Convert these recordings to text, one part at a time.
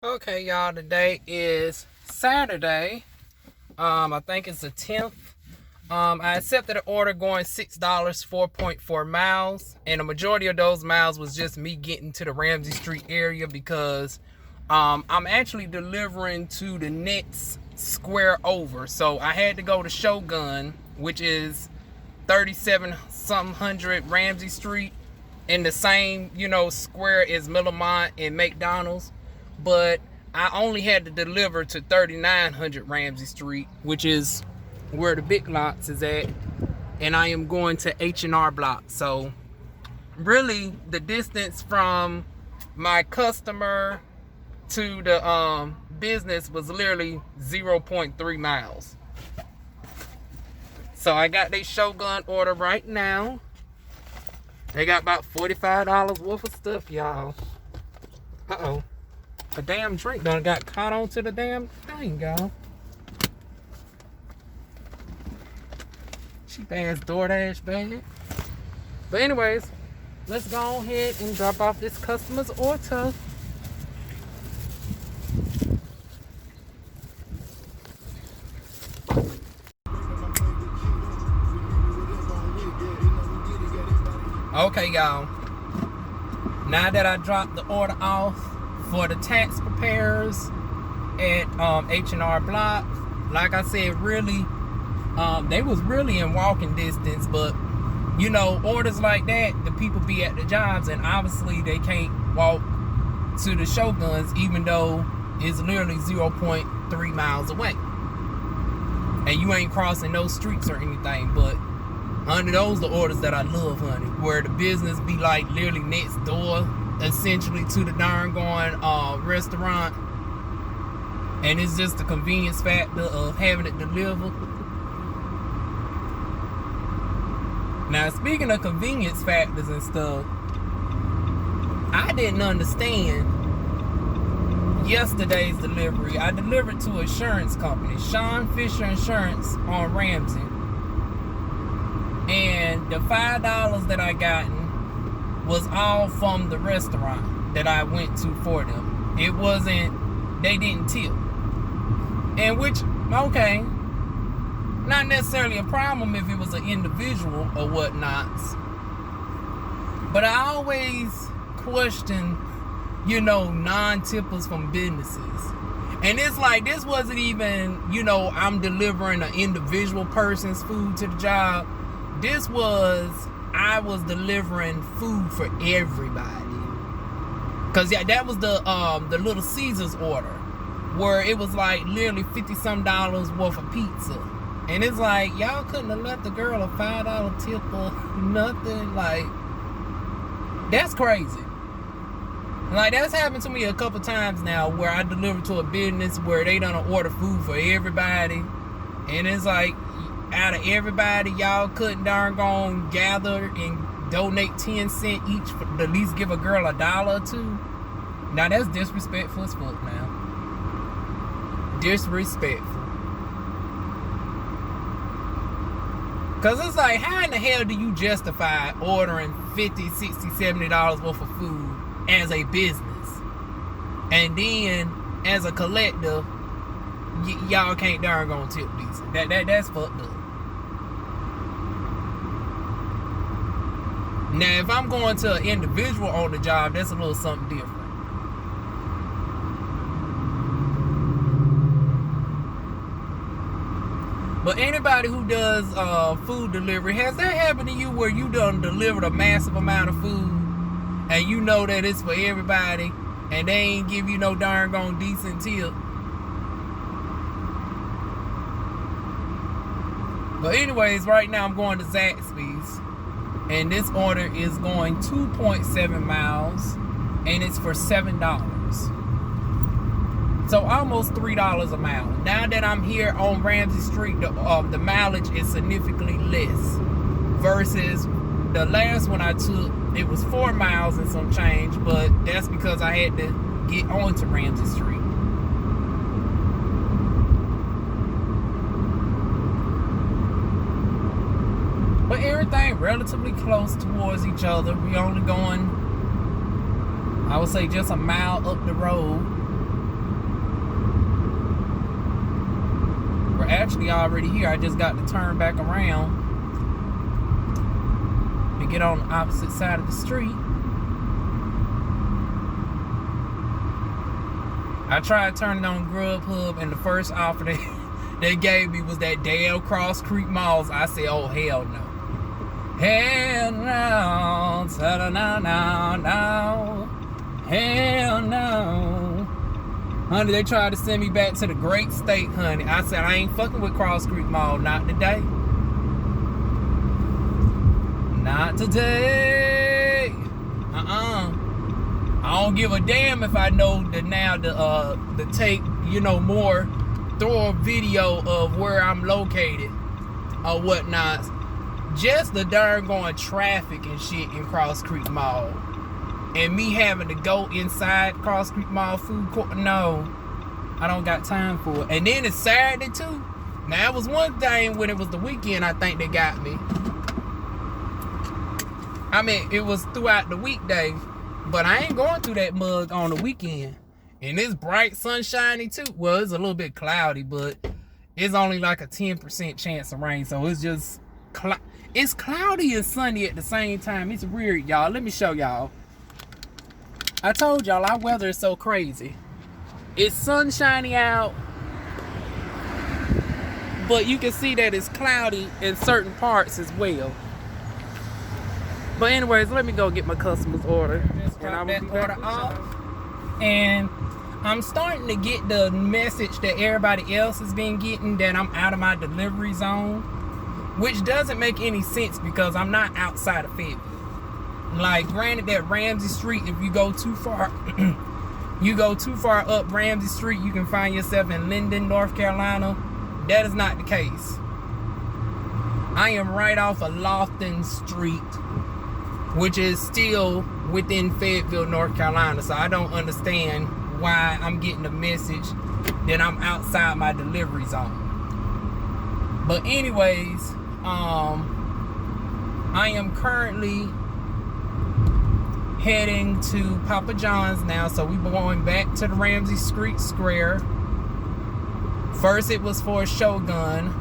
Okay, y'all, today is Saturday. I think it's the 10th. I accepted an order going $6, 4.4 miles, and the majority of those miles was just me getting to the Ramsey Street area because I'm actually delivering to the next square over. So I had to go to Shogun, which is 3700 Ramsey Street, in the same, square as Millamont and McDonald's. But I only had to deliver to 3900 Ramsey Street, which is where the Big Lots is at, and I am going to H&R Block. So really the distance from my customer to the business was literally 0.3 miles. So I got their Shogun order right now. They got about $45 worth of stuff, y'all. Uh-oh. A damn drink done got caught onto the damn thing, y'all. Cheap ass DoorDash bag. But anyways, let's go ahead and drop off this customer's order. Okay, y'all. Now that I dropped the order off for the tax preparers at H&R Block, like I said, really, they was really in walking distance, but orders like that, the people be at the jobs, and obviously they can't walk to the Shoguns, even though it's literally 0.3 miles away, and you ain't crossing those streets or anything. But honey, those are the orders that I love, honey, where the business be like literally next door, essentially, to the darn going restaurant, and it's just the convenience factor of having it delivered. Now, speaking of convenience factors and stuff, I didn't understand yesterday's delivery. I delivered to an insurance company, Sean Fisher Insurance on Ramsey, and the $5 that I gotten was all from the restaurant that I went to for them. It wasn't, they didn't tip. And which, okay, not necessarily a problem if it was an individual or whatnot. But I always question, non-tippers from businesses. And it's like, this wasn't even, I'm delivering an individual person's food to the job. This was, I was delivering food for everybody. Cause yeah, that was the Little Caesars order, where it was like literally $50-some worth of pizza. And it's like, y'all couldn't have left the girl a $5 tip or nothing. Like, that's crazy. Like, that's happened to me a couple times now, where I delivered to a business where they done order food for everybody, and it's like, out of everybody, y'all couldn't darn gone gather and donate 10 cents each for to at least give a girl $1 or two. Now that's disrespectful as fuck now. Disrespectful. Cause it's like, how in the hell do you justify ordering $50, $60, $70 worth of food as a business, and then as a collective, y'all can't darn gonna tip these? That's fucked up. Now, if I'm going to an individual on the job, that's a little something different. But anybody who does food delivery, has that happened to you where you done delivered a massive amount of food and you know that it's for everybody and they ain't give you no darn gone decent tip? But anyways, right now I'm going to Zaxby's, and this order is going 2.7 miles, and it's for $7. So almost $3 a mile. Now that I'm here on Ramsey Street, the mileage is significantly less versus the last one I took. It was 4 miles and some change, but that's because I had to get onto Ramsey Street. But everything relatively close towards each other. We only going, I would say, just a mile up the road. actually already here. I just got to turn back around to get on the opposite side of the street. I tried turning on Grubhub, and the first offer they gave me was that damn Cross Creek Malls. I said, oh, hell no. Hell no. No. Hell no. Honey, they tried to send me back to the great state, honey. I said, I ain't fucking with Cross Creek Mall. Not today. Not today. I don't give a damn if I know that now to take, more throw a video of where I'm located or whatnot. Just the darn going traffic and shit in Cross Creek Mall. And me having to go inside Cross Creek Mall food court. No, I don't got time for it. And then it's Saturday too. Now it was one thing when it was the weekend, I think they got me. I mean, it was throughout the weekday. But I ain't going through that mug on the weekend. And it's bright, sunshiny too. Well, it's a little bit cloudy, but it's only like a 10% chance of rain. So it's just, it's cloudy and sunny at the same time. It's weird, y'all. Let me show y'all. I told y'all our weather is so crazy. It's sunshiny out, but you can see that it's cloudy in certain parts as well. But anyways, let me go get my customer's order. And I will be order off. And I'm starting to get the message that everybody else has been getting, that I'm out of my delivery zone, which doesn't make any sense because I'm not outside of Fayetteville. Like, granted that Ramsey Street, if you go too far, up Ramsey Street, you can find yourself in Linden, North Carolina. That is not the case. I am right off of Lofton Street, which is still within Fayetteville, North Carolina. So I don't understand why I'm getting a message that I'm outside my delivery zone. But anyways, I am currently heading to Papa John's now. So we're going back to the Ramsey Street Square. First it was for a Shogun.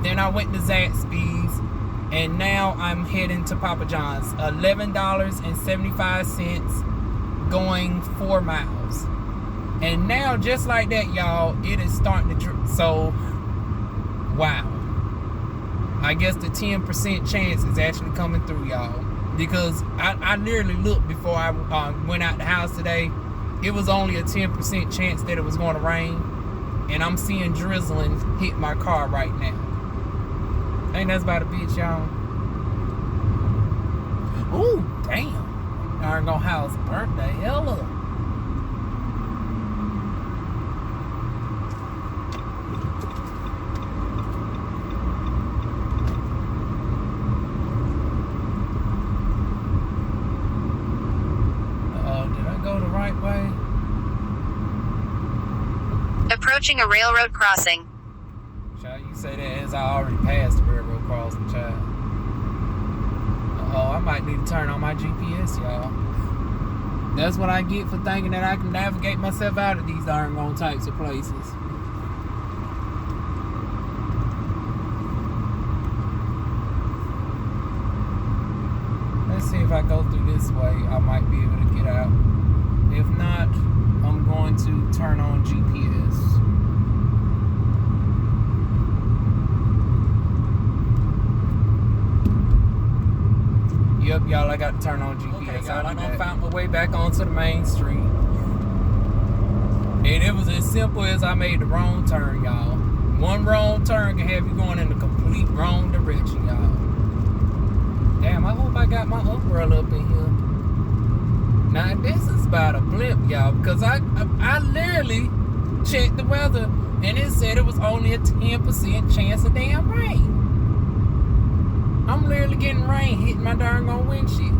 Then I went to Zaxby's. And now I'm heading to Papa John's. $11.75 going 4 miles. And now, just like that, y'all, it is starting to drip. So, wow. I guess the 10% chance is actually coming through, y'all. Because I literally looked before I went out the house today. It was only a 10% chance that it was going to rain. And I'm seeing drizzling hit my car right now. Ain't that about a bitch, y'all? Ooh, damn. Darn gonna house burnt the hell up. Did I go the right way? Approaching a railroad crossing. Child, you say that as I already passed the railroad crossing, child. Uh-oh, I might need to turn on my GPS, y'all. That's what I get for thinking that I can navigate myself out of these darn wrong types of places. Let's see if I go through this way, I might be able to get out. If not, I'm going to turn on GPS. Yep, y'all, I got to turn on GPS. Okay, y'all, I done found my way back onto the main street. And it was as simple as I made the wrong turn, y'all. One wrong turn can have you going in the complete wrong direction, y'all. Damn, I hope I got my umbrella up in here. Now, this is about a blimp, y'all, because I literally checked the weather, and it said it was only a 10% chance of damn rain. I'm literally getting rain hitting my darn windshield.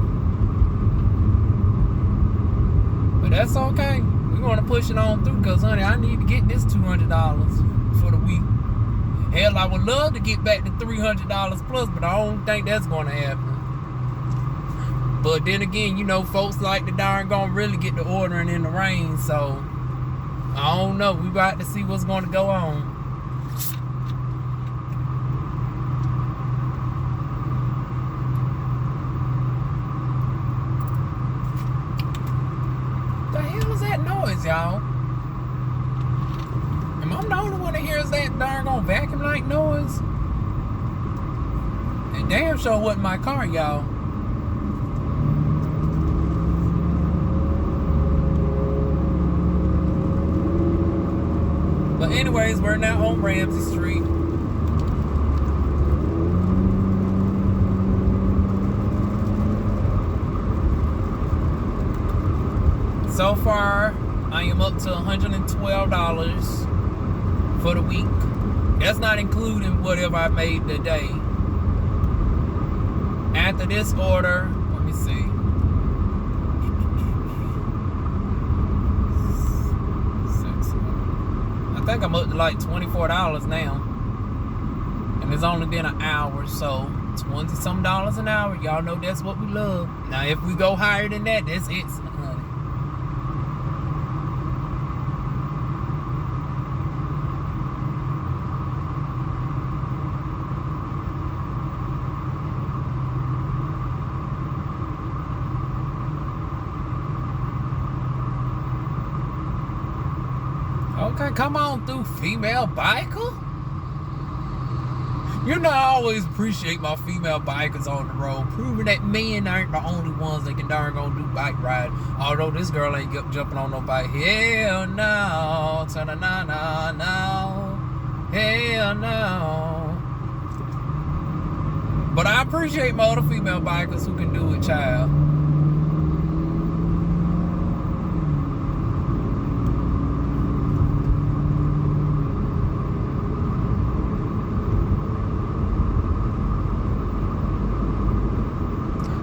But that's okay. We're going to push it on through because, honey, I need to get this $200 for the week. Hell, I would love to get back to $300 plus, but I don't think that's going to happen. But then again, you know, folks like the darn gonna really get the ordering in the rain, so I don't know. We about to see what's going to go on. y'all. Am I the only one that hears that darn vacuum like noise? And damn sure wasn't my car, y'all. But anyways, we're now on Ramsey Street. So far, I am up to $112 for the week. That's not including whatever I made today. After this order, let me see. I think I'm up to like $24 now. And it's only been an hour, so $20-some an hour. Y'all know that's what we love. Now, if we go higher than that, that's it, honey. Okay, come on through, female biker. You know, I always appreciate my female bikers on the road, proving that men aren't the only ones that can darn gonna do bike ride. Although this girl ain't jumping on no bike. Hell no, no, hell no. But I appreciate my other female bikers who can do it, child.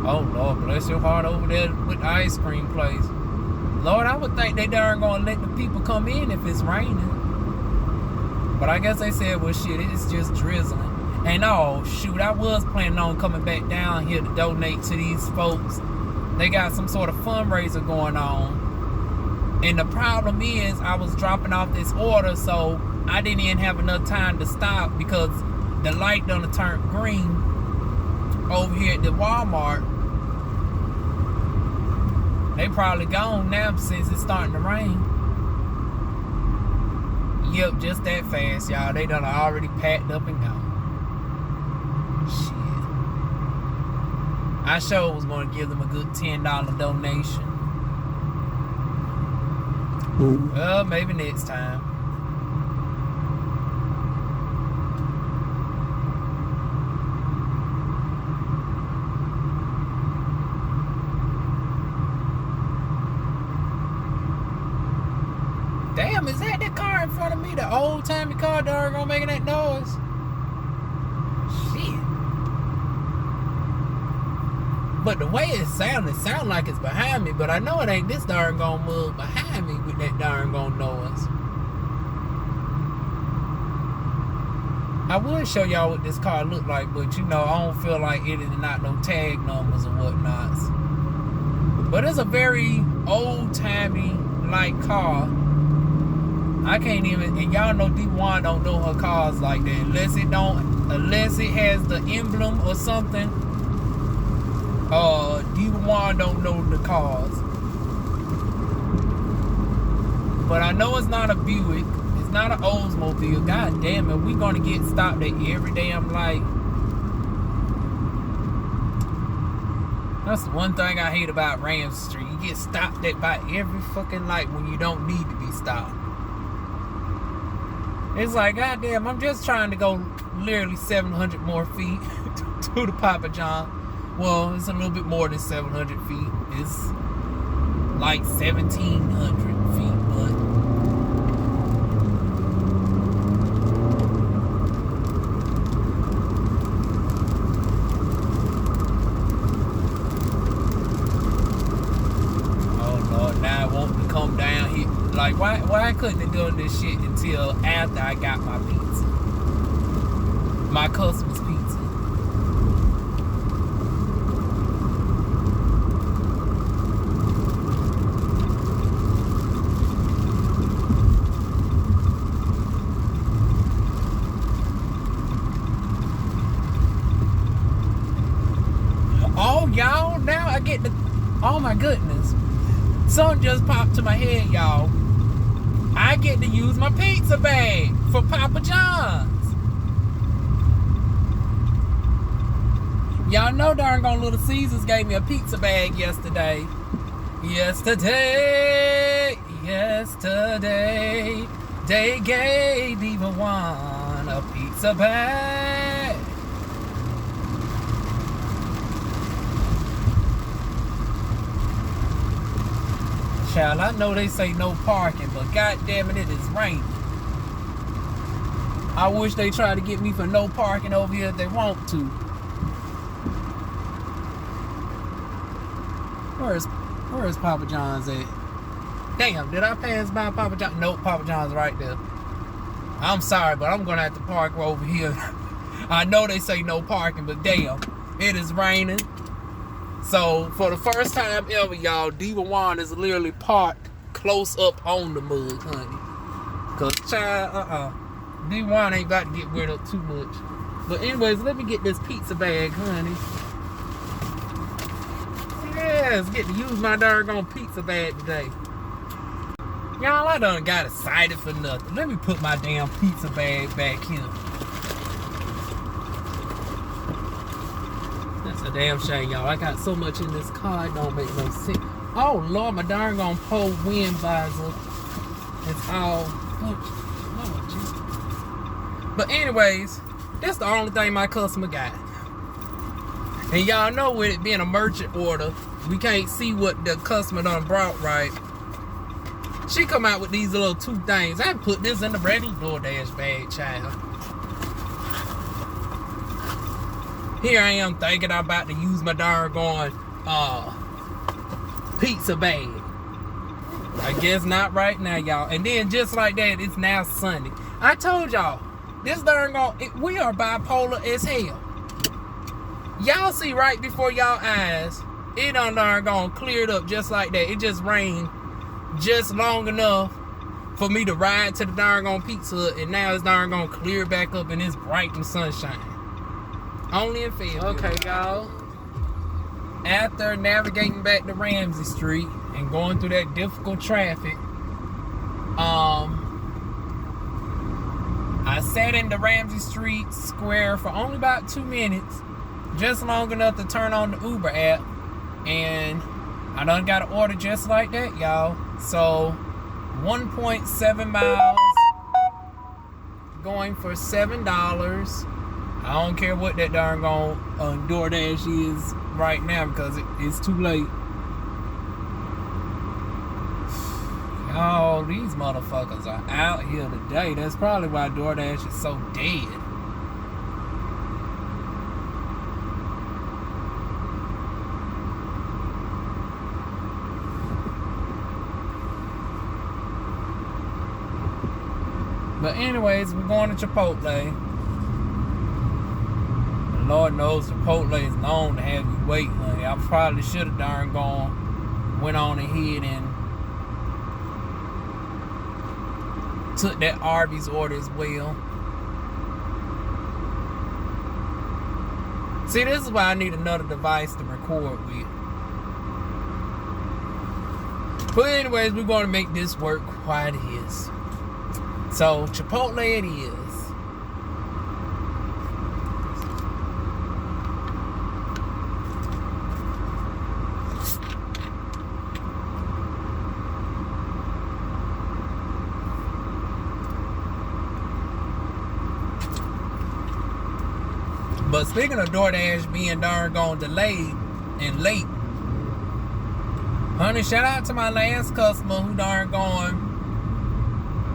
Oh, Lord, bless your heart over there with the ice cream place. Lord, I would think they darn gonna let the people come in if it's raining. But I guess they said, well, shit, it's just drizzling. And oh, shoot, I was planning on coming back down here to donate to these folks. They got some sort of fundraiser going on. And the problem is, I was dropping off this order, so I didn't even have enough time to stop because the light done turned green over here at the Walmart. They probably gone now since it's starting to rain. Yep, just that fast, y'all. They done already packed up and gone. Shit. I sure was going to give them a good $10 donation. Well, maybe next time. Damn, is that the car in front of me? The old-timey car darn making that noise? Shit. But the way it sounds like it's behind me, but I know it ain't this darn mug behind me with that darn noise. I would show y'all what this car look like, but you know, I don't feel like it is not no tag numbers or whatnots. But it's a very old-timey like car. I can't even, and y'all know DivaWuan don't know her cars like that unless it has the emblem or something. DivaWuan don't know the cars. But I know it's not a Buick. It's not an Oldsmobile. God damn it, we gonna get stopped at every damn light. That's the one thing I hate about Ramsey Street. You get stopped at by every fucking light when you don't need to be stopped. It's like, goddamn, I'm just trying to go literally 700 more feet to the Papa John. Well, it's a little bit more than 700 feet. It's like 1,700 feet, but oh Lord, now I want to come down here. Like, why couldn't have done this shit until after I got my pizza? My customer's pizza. Oh, y'all, now I get the... Oh, my goodness. Something just popped to my head, y'all. I get to use my pizza bag for Papa John's. Y'all know darn gone Little Caesars gave me a pizza bag yesterday. Yesterday, they gave DivaWuan a pizza bag. Child, I know they say no parking, but goddamn it, it is raining. I wish they tried to get me for no parking over here if they want to. Where is Papa John's at? Damn, did I pass by Papa John's? Nope, Papa John's right there. I'm sorry, but I'm gonna have to park over here. I know they say no parking, but damn, it is raining. So for the first time ever, y'all, DivaWuan is literally parked close up on the mug, honey. Cause child, DivaWuan ain't about to get wet up too much. But anyways, let me get this pizza bag, honey. Yes, get to use my doggone pizza bag today. Y'all, I done got excited for nothing. Let me put my damn pizza bag back here. That's a damn shame, y'all. I got so much in this car, it don't make no sense. Oh, Lord, my doggone pole wind visor. It's all... Lord, Jesus. But anyways, that's the only thing my customer got. And y'all know with it being a merchant order, we can't see what the customer done brought, right? She come out with these little two things. I put this in the regular DoorDash bag, child. Here I am thinking I'm about to use my doggone pizza bag. I guess not right now, y'all. And then just like that, it's now Sunday. I told y'all, this doggone, we are bipolar as hell. Y'all see right before y'all eyes, it done darn cleared up just like that. It just rained just long enough for me to ride to the darn Pizza Hut, and now it's darn clear back up and it's bright and sunshine. Only in Fayetteville. Okay, y'all. After navigating back to Ramsey Street and going through that difficult traffic, I sat in the Ramsey Street Square for only about 2 minutes. Just long enough to turn on the Uber app, and I done got an order just like that, y'all. So 1.7 miles going for $7. I don't care what that darn DoorDash is right now because it's too late. Y'all, these motherfuckers are out here today. That's probably why DoorDash is so dead. But anyways, we're going to Chipotle. And Lord knows Chipotle is known to have you wait, honey. I probably should have darn went on ahead and took that Arby's order as well. See, this is why I need another device to record with. But anyways, we're going to make this work while it is. So, Chipotle it is. But speaking of DoorDash being darn delayed and late, honey, shout out to my last customer who darn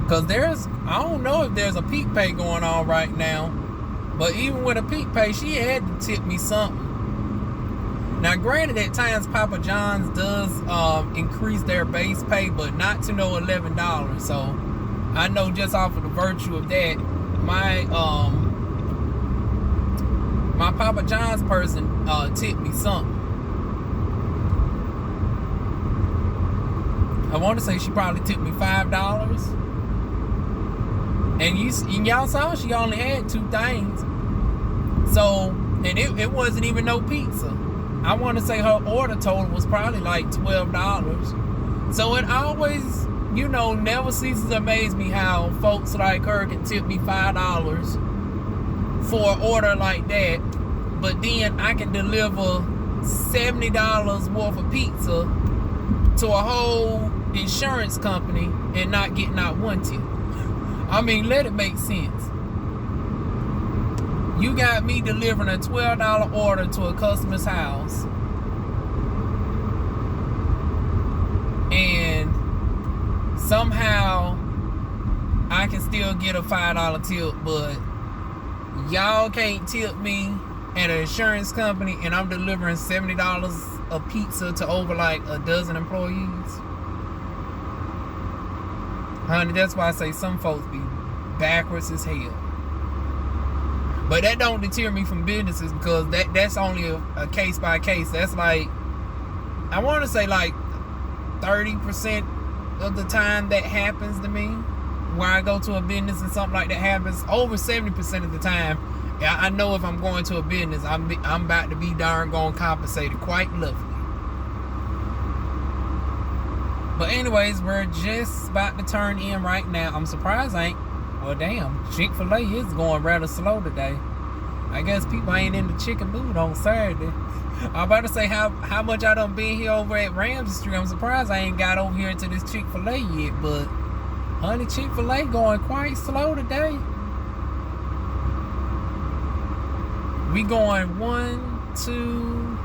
because I don't know if there's a peak pay going on right now, but even with a peak pay, she had to tip me something. Now, granted, at times Papa John's does increase their base pay, but not to no $11. So I know just off of the virtue of that, my Papa John's person tipped me something. I want to say she probably tipped me $5. And y'all saw she only had 2 things. So, and it wasn't even no pizza. I want to say her order total was probably like $12. So it always you know, never ceases to amaze me how folks like her can tip me $5 for an order like that, but then I can deliver $70 worth of pizza to a whole insurance company and not get not one tip. I mean, let it make sense. You got me delivering a $12 order to a customer's house, and somehow I can still get a $5 tip, but y'all can't tip me at an insurance company, and I'm delivering $70 of pizza to over like a dozen employees. Honey, that's why I say some folks be backwards as hell. But that don't deter me from businesses, because that's only a case by case. That's like, I want to say like 30% of the time that happens to me, where I go to a business and something like that happens. Over 70% of the time, I know if I'm going to a business, I'm about to be darn gone compensated quite lovely. But anyways, we're just about to turn in right now. I'm surprised I ain't, well damn, Chick-fil-A is going rather slow today. I guess people ain't in the chicken mood on Saturday. I'm about to say how much I done been here over at Ramsey Street. I'm surprised I ain't got over here to this Chick-fil-A yet, but honey, Chick-fil-A going quite slow today. We going 1, 2,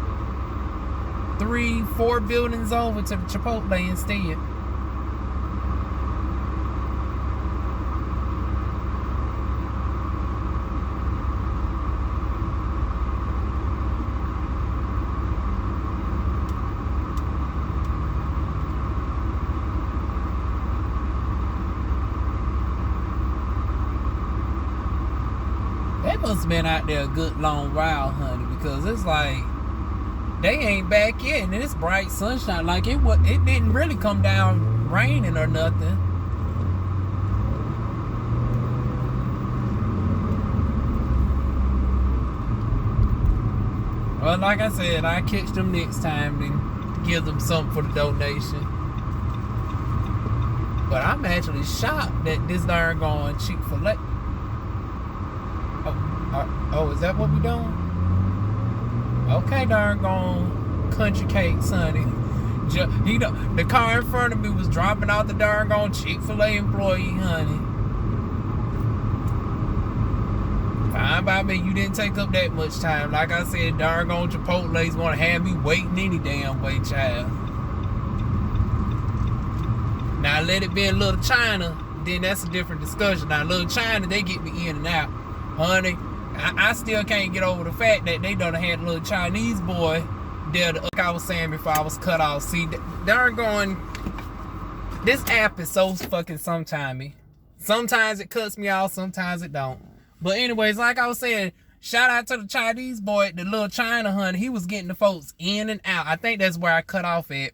3, 4 buildings over to the Chipotle instead. Must have been out there a good long while, honey, because it's like they ain't back yet, and it's bright sunshine. Like it didn't really come down raining or nothing. Well, like I said, I catch them next time and give them something for the donation. But I'm actually shocked that this darn going Chick-fil-A. Oh, is that what we doing? Okay, darn gone country cakes, honey. The car in front of me was dropping out the darn gone Chick-fil-A employee, honey. Fine by me, you didn't take up that much time. Like I said, darn gone Chipotle's gonna have me waiting any damn way, child. Now let it be in Little China, then that's a different discussion. Now Little China, they get me in and out, honey. I still can't get over the fact that they done had a little Chinese boy there, like I was saying before I was cut off. See, darn going, this app is so fucking sometimey. Sometimes it cuts me off, sometimes it don't. But anyways, like I was saying, shout out to the Chinese boy, the Little China, honey. He was getting the folks in and out. I think that's where I cut off at.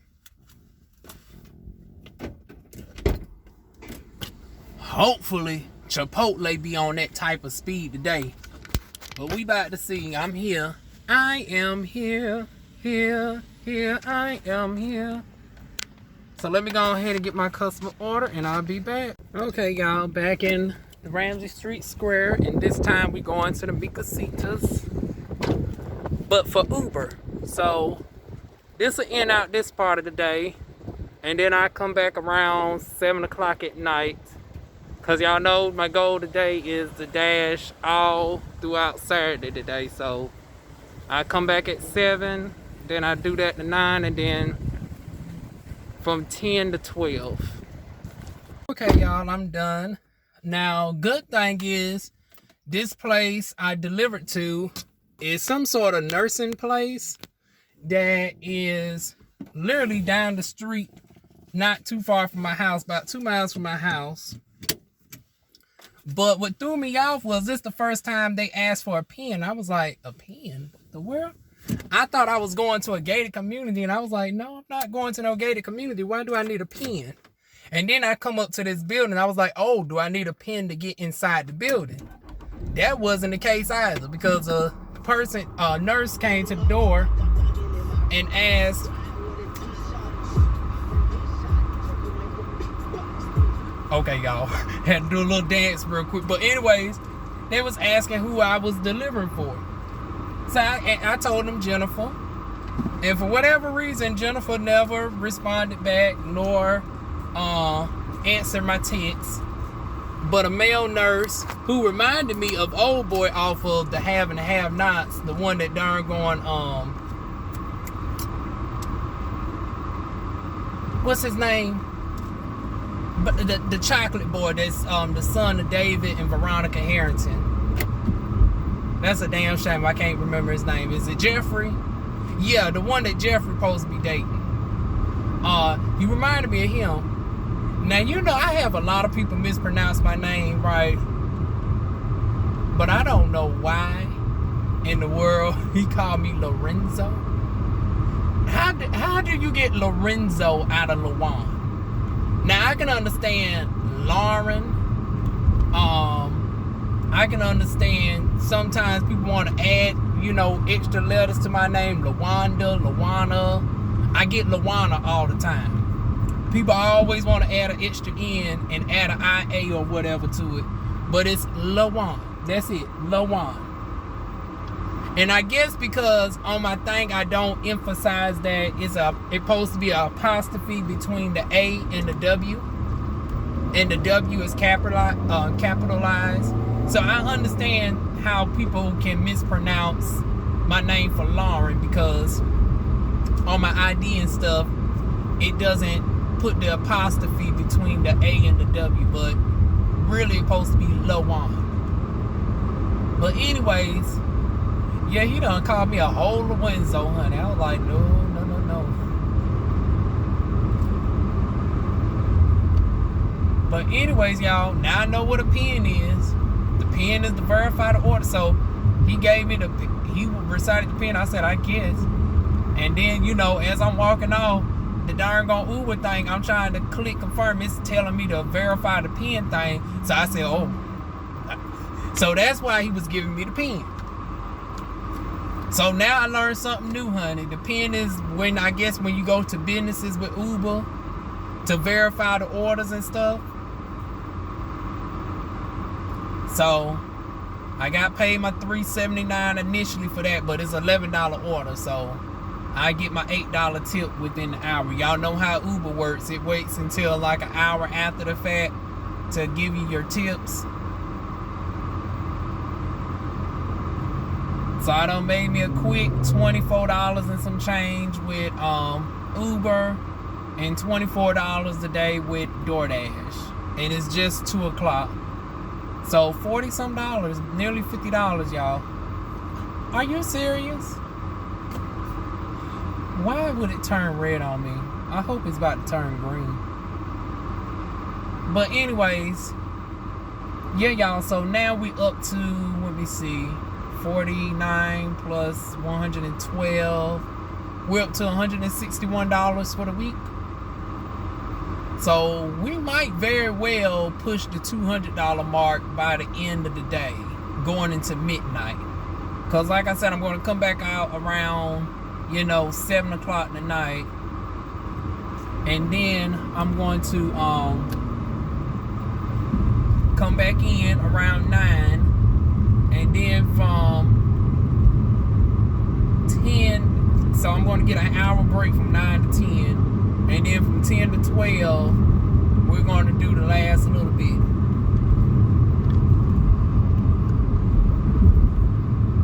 Hopefully, Chipotle be on that type of speed today. But we about to see. I'm here. I am here. Here. I am here. So let me go ahead and get my customer order and I'll be back. Okay, y'all. Back in the Ramsey Street Square. And this time we going to the Micasitas. But for Uber. So this will end out this part of the day. And then I come back around 7 o'clock at night. Because y'all know my goal today is to dash all throughout Saturday today. So I come back at 7, then I do that to 9, and then from 10 to 12. Okay, y'all, I'm done. Now, good thing is, this place I delivered to is some sort of nursing place that is literally down the street, not too far from my house, about 2 miles from my house. But what threw me off was this the first time they asked for a pen. I was like, a pen? What the world? I thought I was going to a gated community, and I was like, no, I'm not going to no gated community. Why do I need a pen? And then I come up to this building. I was like, oh, do I need a pen to get inside the building? That wasn't the case either, because a nurse came to the door and asked, Okay, y'all. Had to do a little dance real quick. But anyways, they was asking who I was delivering for. So I told them Jennifer. And for whatever reason, Jennifer never responded back nor answered my text. But a male nurse who reminded me of old boy off of the Have and Have Nots, the one that darn going, what's his name? But the chocolate boy that's the son of David and Veronica Harrington. That's a damn shame I can't remember his name. Is it Jeffrey? Yeah, the one that Jeffrey supposed to be dating. He reminded me of him. Now, you know, I have a lot of people mispronounce my name, right? But I don't know why in the world he called me Lorenzo. How do you get Lorenzo out of Luan? Now, I can understand Lauren. I can understand sometimes people want to add, you know, extra letters to my name. Lawanda, Lawana. I get Lawana all the time. People always want to add an extra N and add an IA or whatever to it. But it's Lawan. That's it. Lawan. And I guess because on my thing I don't emphasize that it's supposed to be an apostrophe between the A and the W. And the W is capitalized. So I understand how people can mispronounce my name for Lauren, because on my ID and stuff, it doesn't put the apostrophe between the A and the W, but really it's supposed to be Lawan. But anyways, yeah, he done called me a whole Lorenzo, honey. I was like, no. But anyways, y'all, now I know what a pen is. The pen is to verify the order. So he gave me he recited the pen. I said, I guess. And then, you know, as I'm walking off, the darn gone Uber thing, I'm trying to click confirm. It's telling me to verify the pen thing. So I said, oh. So that's why he was giving me the pen. So now I learned something new, honey. The pen is when you go to businesses with Uber to verify the orders and stuff. So I got paid my $3.79 initially for that, but it's $11 order, so I get my $8 tip within the hour. Y'all know how Uber works. It waits until like an hour after the fact to give you your tips. So I done made me a quick $24 and some change with Uber and $24 a day with DoorDash. And it's just 2 o'clock. So $40-some, nearly $50, y'all. Are you serious? Why would it turn red on me? I hope it's about to turn green. But anyways, yeah, y'all. So now we up to, let me see, 49 plus 112. We're up to $161 for the week. So we might very well push the $200 mark by the end of the day, going into midnight. Because like I said, I'm going to come back out around, 7 o'clock in the night. And then I'm going to come back in around 9. And then from 10, so I'm going to get an hour break from 9 to 10. And then from 10 to 12, we're going to do the last little bit.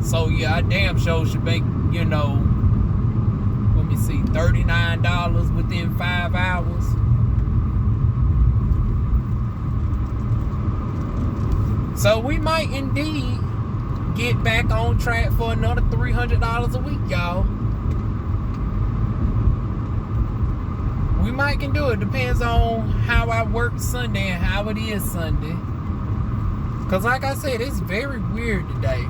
So yeah, I damn sure should make, let me see, $39 within 5 hours. So we might indeed get back on track for another $300 a week, y'all. We might can do it. Depends on how I work Sunday and how it is Sunday. Because like I said, it's very weird today.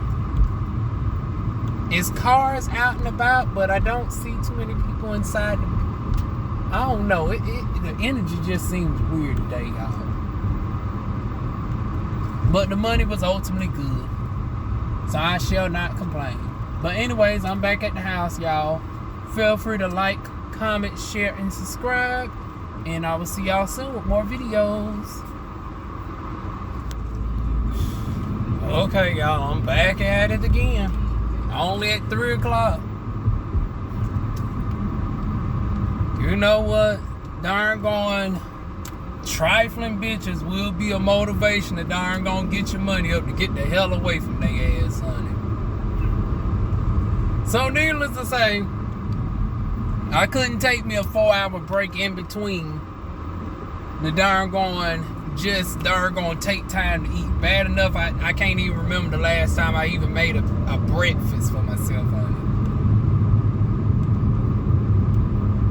It's cars out and about, but I don't see too many people inside. I don't know. The energy just seems weird today, y'all. But the money was ultimately good. So I shall not complain. But anyways, I'm back at the house, y'all. Feel free to like, comment, share, and subscribe. And I will see y'all soon with more videos. Okay, y'all, I'm back at it again. Only at 3 o'clock. You know what? Darn going trifling bitches will be a motivation to darn gonna get your money up to get the hell away from their ass, honey. So needless to say, I couldn't take me a 4-hour break in between the darn going just darn gonna take time to eat. Bad enough, I can't even remember the last time I even made a breakfast for myself, honey.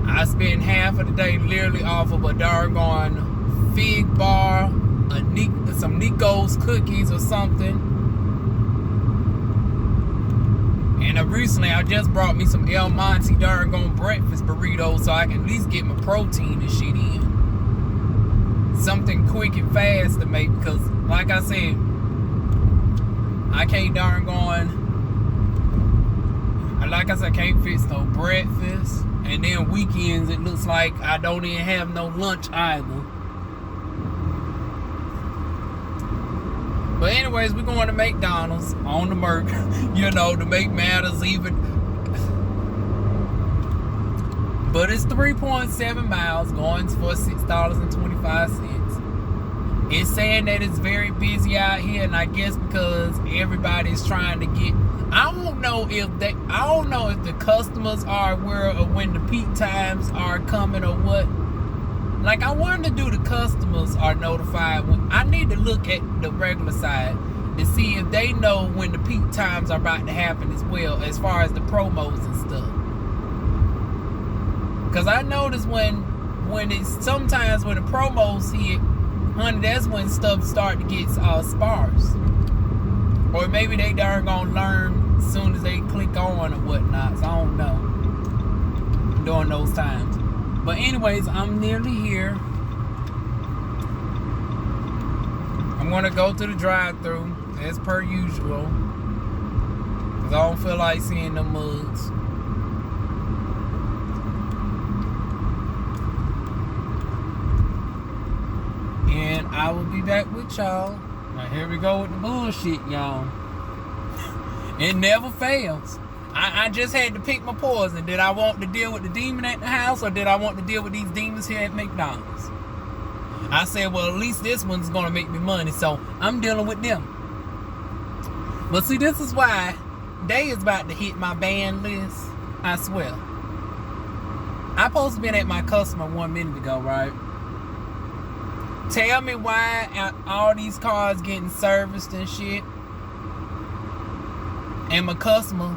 I spent half of the day literally off of a darn fig bar, some Nico's cookies or something. And recently I just brought me some El Monte darn breakfast burritos so I can at least get my protein and shit in. Something quick and fast to make, because like I said, I can't can't fix no breakfast, and then weekends it looks like I don't even have no lunch either. But anyways, we're going to McDonald's on the Murk, you know, to make matters even. But it's 3.7 miles going for $6.25. It's saying that it's very busy out here, and I guess because everybody's trying to get. I don't know if the customers are aware of when the peak times are coming or what. Like, I wonder, do the customers are notified? I need to look at the regular side to see if they know when the peak times are about to happen as well, as far as the promos and stuff. Because I notice when it's sometimes when the promos hit, honey, that's when stuff start to get sparse. Or maybe they darn gonna learn as soon as they click on or whatnot. So I don't know during those times. But anyways, I'm nearly here. I'm gonna go to the drive-thru as per usual, because I don't feel like seeing them mugs. And I will be back with y'all. Now here we go with the bullshit, y'all. It never fails. I just had to pick my poison. Did I want to deal with the demon at the house, or did I want to deal with these demons here at McDonald's? I said, well, at least this one's going to make me money, so I'm dealing with them. But see, this is why they is about to hit my ban list. I swear. I supposed to been at my customer 1 minute ago, right? Tell me why all these cars getting serviced and shit, and my customer,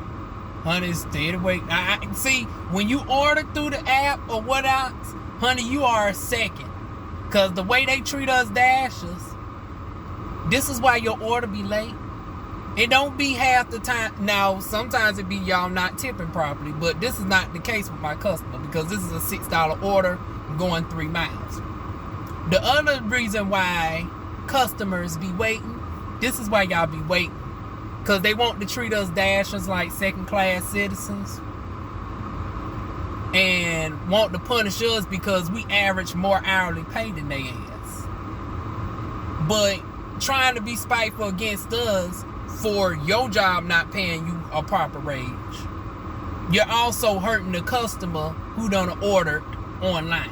honey, steady wait. I see, when you order through the app or what else, honey, you are a second. Because the way they treat us dashers, this is why your order be late. It don't be half the time. Now, sometimes it be y'all not tipping properly, but this is not the case with my customer, because this is a $6 order going 3 miles. The other reason why customers be waiting, this is why y'all be waiting, because they want to treat us dashers like second-class citizens, and want to punish us because we average more hourly pay than they is. But trying to be spiteful against us for your job not paying you a proper wage, you're also hurting the customer who done ordered online.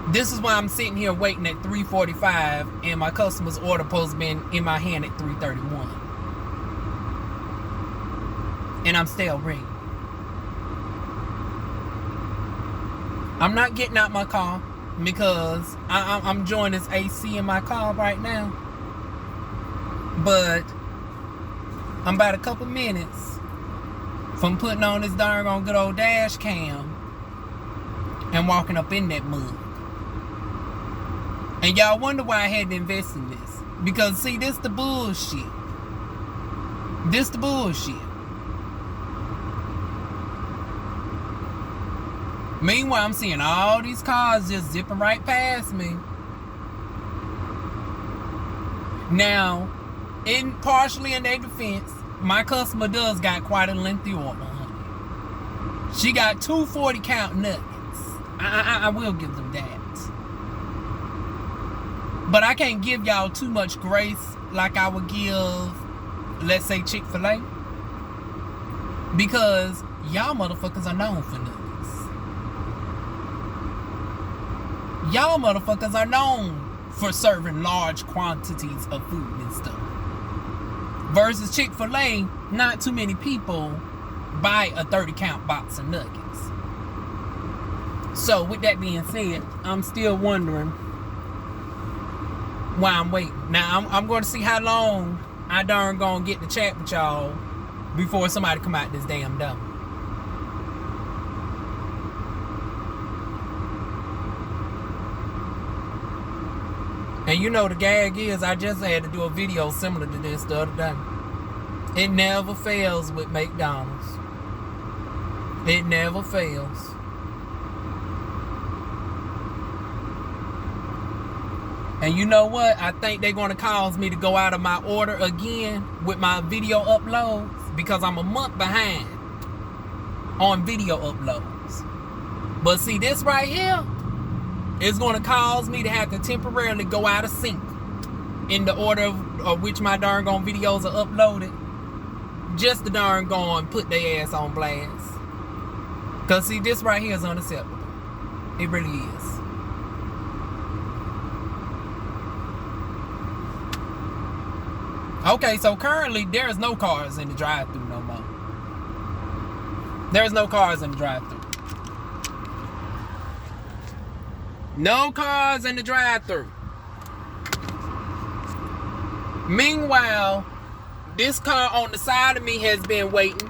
This is why I'm sitting here waiting at 3:45, and my customer's order post been in my hand at 3:31. And I'm still ringing. I'm not getting out my car because I'm enjoying this AC in my car right now. But I'm about a couple minutes from putting on this darn good old dash cam and walking up in that mug. And y'all wonder why I had to invest in this. Because, see, this the bullshit. This the bullshit. Meanwhile, I'm seeing all these cars just zipping right past me. Now, partially in their defense, my customer does got quite a lengthy order, honey. She got 2 40-count nuggets. I will give them that. But I can't give y'all too much grace like I would give, let's say, Chick-fil-A. Because y'all motherfuckers are known for nuggets. Y'all motherfuckers are known for serving large quantities of food and stuff. Versus Chick-fil-A, not too many people buy a 30-count box of nuggets. So with that being said, I'm still wondering why I'm waiting. Now I'm going to see how long I darn gonna get to chat with y'all before somebody come out this damn door. And you know the gag is, I just had to do a video similar to this the other day. It never fails with McDonald's. It never fails. And you know what? I think they're going to cause me to go out of my order again with my video uploads, because I'm a month behind on video uploads. But see, this right here is going to cause me to have to temporarily go out of sync in the order of which my darn gone videos are uploaded, just to darn gone put their ass on blast. Because see, this right here is unacceptable. It really is. Okay, so currently there's no cars in the drive-thru no more. There's no cars in the drive-thru. No cars in the drive-thru. Meanwhile, this car on the side of me has been waiting.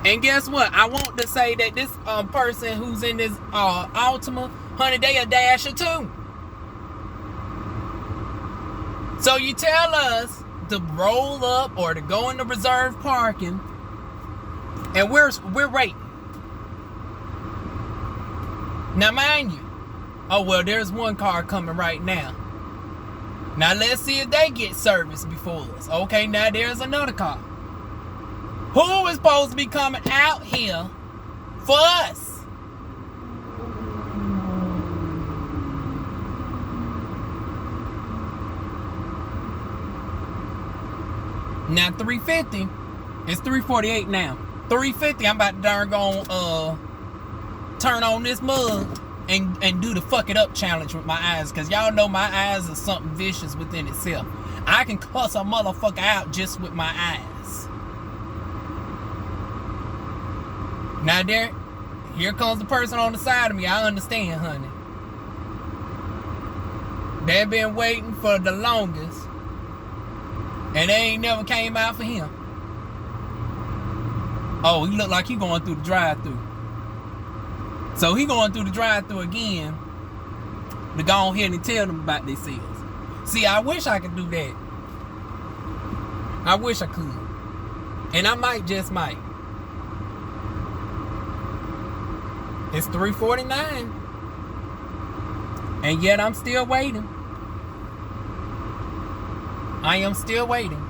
And guess what? I want to say that this person who's in this Altima, honey, they a Dasher too. So you tell us to roll up or to go into reserved parking, and we're waiting. Now mind you, oh well, there's one car coming right now. Now let's see if they get service before us. Okay, now there's another car. Who is supposed to be coming out here for us? Now 350, it's 348 now. 350, I'm about to darn gon' turn on this mug and do the fuck it up challenge with my eyes, because y'all know my eyes are something vicious within itself. I can cuss a motherfucker out just with my eyes. Now here comes the person on the side of me. I understand, honey. They've been waiting for the longest, and they ain't never came out for him. Oh, he look like he going through the drive-thru. So he going through the drive-thru again to go ahead and tell them about themselves. See, I wish I could do that. I wish I could. And I might. It's 3:49. And yet I'm still waiting. I am still waiting.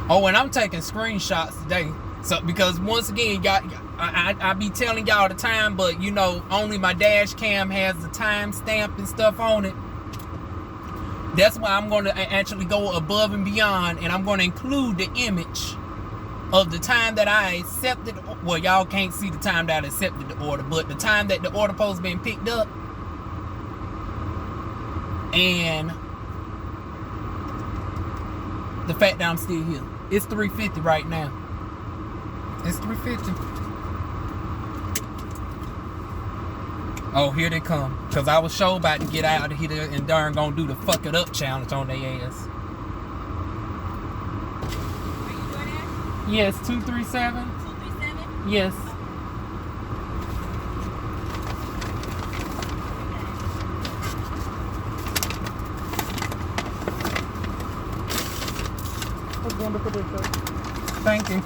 Oh, and I'm taking screenshots today. So, because once again, y'all, I be telling y'all the time, but you know, only my dash cam has the time stamp and stuff on it. That's why I'm going to actually go above and beyond, and I'm going to include the image of the time that I accepted. Well, y'all can't see the time that I accepted the order, but the time that the order post been picked up, and the fact that I'm still here. It's 3:50 right now. It's 3:50. Oh, here they come. Because I was sure about to get out of here and darn gonna do the fuck it up challenge on their ass. Are you doing that? Yes, 237. 237? Yes. Thank you.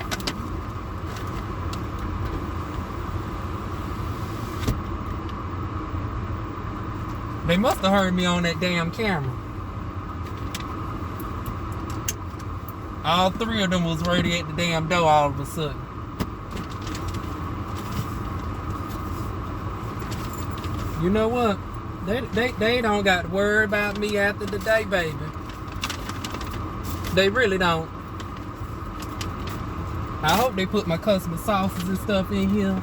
They must have heard me on that damn camera. All three of them was ready at the damn door all of a sudden. You know what? They don't got to worry about me after the day, baby. They really don't. I hope they put my custom sauces and stuff in here.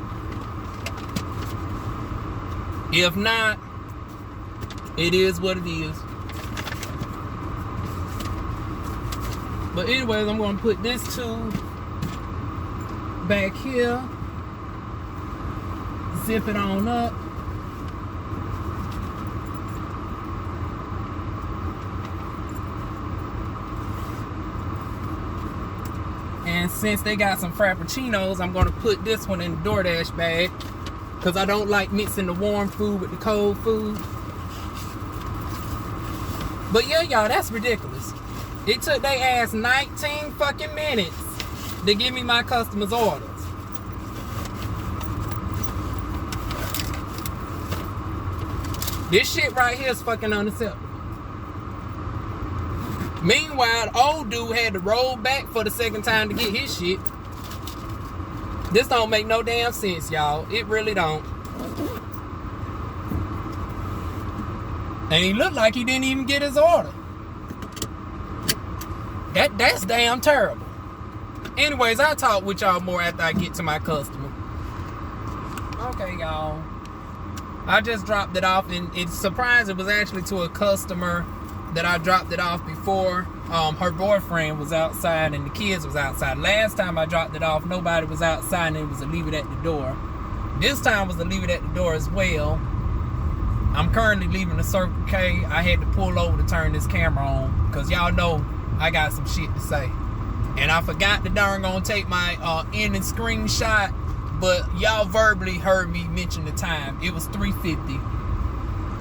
If not, it is what it is. But anyways, I'm going to put this tube back here. Zip it on up. And since they got some Frappuccinos, I'm going to put this one in the DoorDash bag. Because I don't like mixing the warm food with the cold food. But yeah, y'all, that's ridiculous. It took they ass 19 fucking minutes to give me my customers' orders. This shit right here is fucking unacceptable. Meanwhile, the old dude had to roll back for the second time to get his shit. This don't make no damn sense, y'all. It really don't. And he looked like he didn't even get his order. That's damn terrible. Anyways, I'll talk with y'all more after I get to my customer. Okay, y'all. I just dropped it off, and it's surprised it was actually to a customer that I dropped it off before. Her boyfriend was outside and the kids was outside. Last time I dropped it off, nobody was outside and it was a leave it at the door. This time was a leave it at the door as well. I'm currently leaving the Circle K. I had to pull over to turn this camera on because y'all know I got some shit to say. And I forgot to darn gonna take my ending screenshot, but y'all verbally heard me mention the time. It was 3:50.